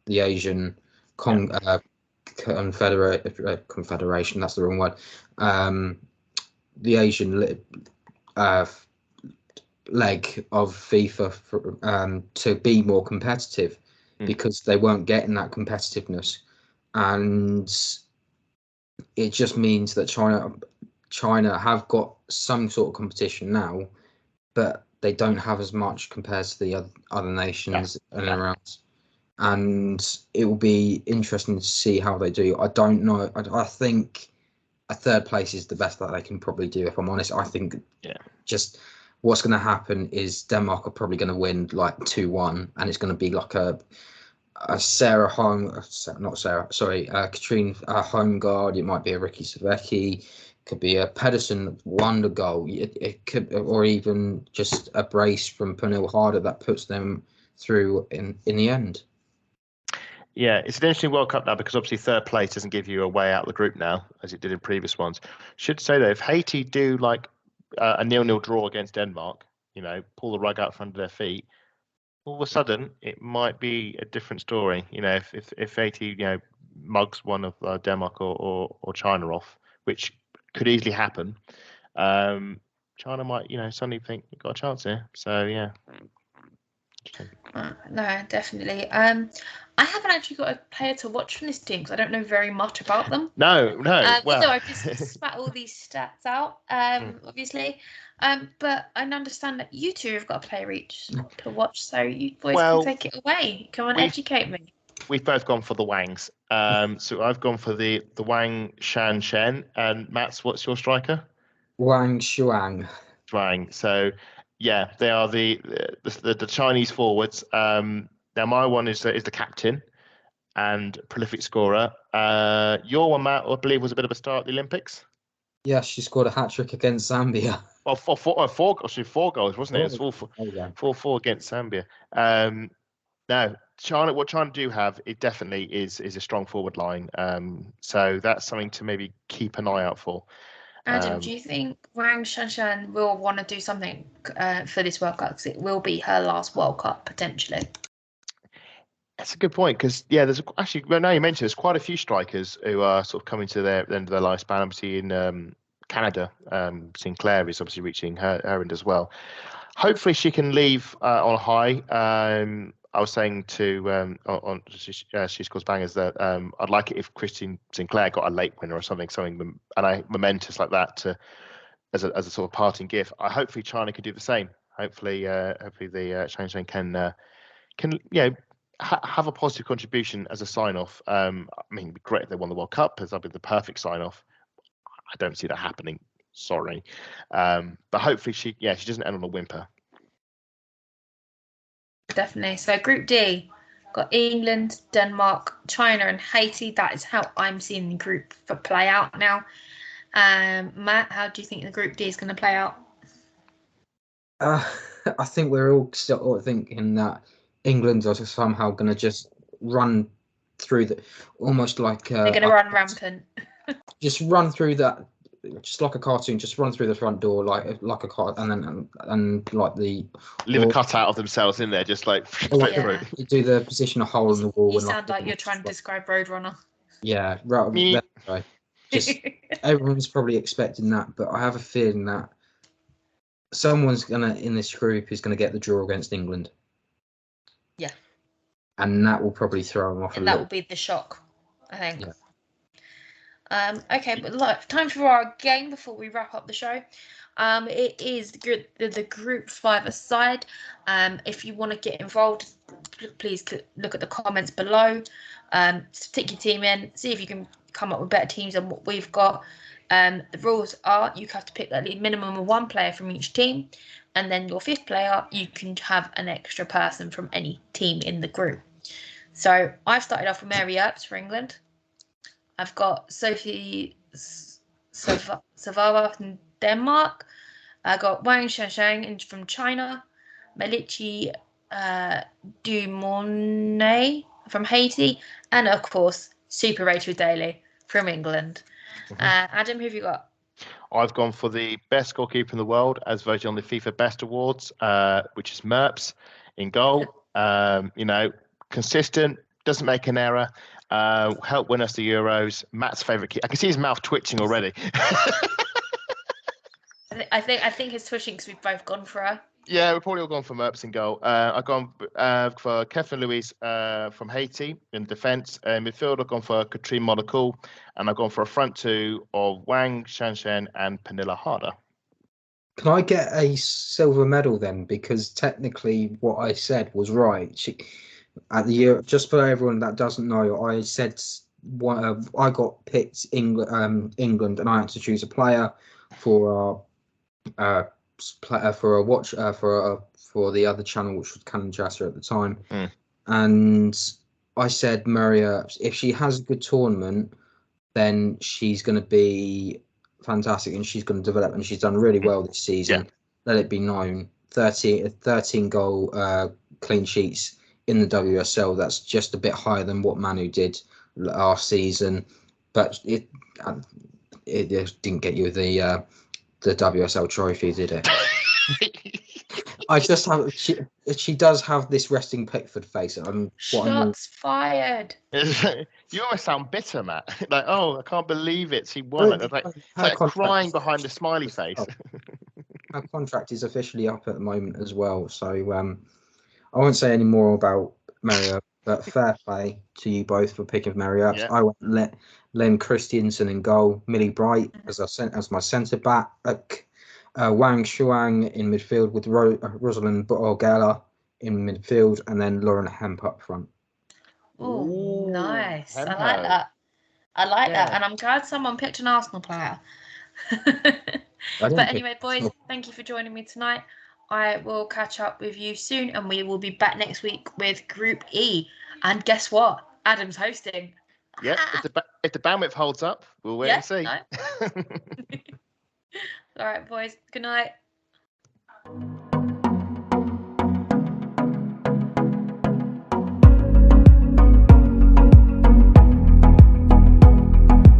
the Asian Confederation. That's the wrong word. The Asian leg of FIFA to be more competitive because they weren't getting that competitiveness, and it just means that China have got some sort of competition now, but they don't have as much compared to the other nations around. And it will be interesting to see how they do. I don't know. I think a third place is the best that they can probably do, if I'm honest. I think just what's going to happen is Denmark are probably going to win like 2-1, and it's going to be like a Katrine Holmgaard. It might be a Ricky Savecki. Could be a Pedersen wonder goal. It could, or even just a brace from Pernille Harder that puts them through in the end. Yeah, it's an interesting World Cup now because obviously third place doesn't give you a way out of the group now, as it did in previous ones. Should say though, if Haiti do like a 0-0 draw against Denmark, pull the rug out from under their feet, all of a sudden it might be a different story. If Haiti mugs one of Denmark or China off, which could easily happen, China might suddenly think we've got a chance here. So yeah. No, definitely. I haven't actually got a player to watch from this team because I don't know very much about them. No. Well, even though I've just spat all these stats out, obviously. But I understand that you two have got a player each to watch, so you boys can take it away. Come on, educate me. We've both gone for the Wangs. So I've gone for the Wang Shan. And Matt's, what's your striker? Wang Shuang. So yeah, they are the Chinese forwards. Now my one is the captain and prolific scorer. Your one, Matt, I believe, was a bit of a star at the Olympics. Yeah, she scored a hat trick against Zambia. Well, four goals, wasn't it? It was 4-4 against Zambia. Now, China, what China do have, it definitely is a strong forward line. So that's something to maybe keep an eye out for. Adam, do you think Wang Shanshan will want to do something for this World Cup? Because it will be her last World Cup, potentially. That's a good point because, there's actually, well, now you mentioned there's quite a few strikers who are sort of coming to the end of their lifespan. Obviously in Canada, Sinclair is obviously reaching her end as well. Hopefully she can leave on high. I was saying to She Scores Bangers that I'd like it if Christine Sinclair got a late winner or something momentous like that as a sort of parting gift. Hopefully China can do the same. Hopefully the Shang can have a positive contribution as a sign-off. It'd be great if they won the World Cup, because that'd be the perfect sign-off. I don't see that happening. Sorry, but hopefully she doesn't end on a whimper. Definitely. So Group D, got England, Denmark, China, and Haiti. That is how I'm seeing the group play out now. Matt, how do you think the Group D is going to play out? I think we're all still thinking that England are somehow going to just run through almost like they're going to run rampant. Just run through that, just like a cartoon. Just run through the front door like a car, and like leave a cutout of themselves in there, just like through. You do the position a hole in the wall. You sound like you're trying to describe Roadrunner. Yeah, right. Just everyone's probably expecting that, but I have a feeling that someone's in this group is gonna get the draw against England. Yeah. And that will probably throw them off a little. That will be the shock, I think. Yeah. Okay, but look, time for our game before we wrap up the show. It is the group 5-a-side. If you want to get involved, please look at the comments below. Stick your team in, see if you can come up with better teams than what we've got. The rules are you have to pick at least minimum of one player from each team, and then your fifth player, you can have an extra person from any team in the group. So I've started off with Mary Earps for England. I've got Sophie Savava from Denmark. I got Wang Shashang from China, Melichi Dumornay from Haiti, and of course, Super Rachel Daly from England. Adam, who have you got? I've gone for the best goalkeeper in the world as voted on the FIFA Best Awards, which is Merps in goal. Consistent, doesn't make an error. Help win us the Euros. Matt's favourite keeper. I can see his mouth twitching already. I think it's twitching because we've both gone for her. Yeah, we've probably all gone for Merps in goal. I've gone for Kevin Luis from Haiti in defence. Midfield, I've gone for Katrine Monacool, and I've gone for a front two of Wang Shanshen and Pernilla Harder. Can I get a silver medal then? Because technically what I said was right. At the year, just for everyone that doesn't know, I said I got picked England, and I had to choose a player for for the other channel, which was Canon Jasser at the time, and I said Maria, if she has a good tournament, then she's going to be fantastic and she's going to develop, and she's done really well this season. Yeah. Let it be known, 13 goal clean sheets in the WSL. That's just a bit higher than what Manu did last season, but it didn't get you the WSL trophy, did it? I just have she does have this resting Pickford face. Shots fired. You always sound bitter, Matt. Like, oh, I can't believe it. She won. It's like crying behind the smiley face. Her contract is officially up at the moment as well. So I won't say any more about Maria, but fair play to you both for picking Maria. Yeah. I went Len Christiansen in goal, Millie Bright as my centre back, Wang Shuang in midfield with Rosalind Borgella in midfield, and then Lauren Hemp up front. Oh, nice! Hempo. I like that, and I'm glad someone picked an Arsenal player. But anyway, boys, thank you for joining me tonight. I will catch up with you soon, and we will be back next week with Group E. And guess what? Adam's hosting. Yeah, if the bandwidth holds up, we'll wait and see. No. All right, boys. Good night.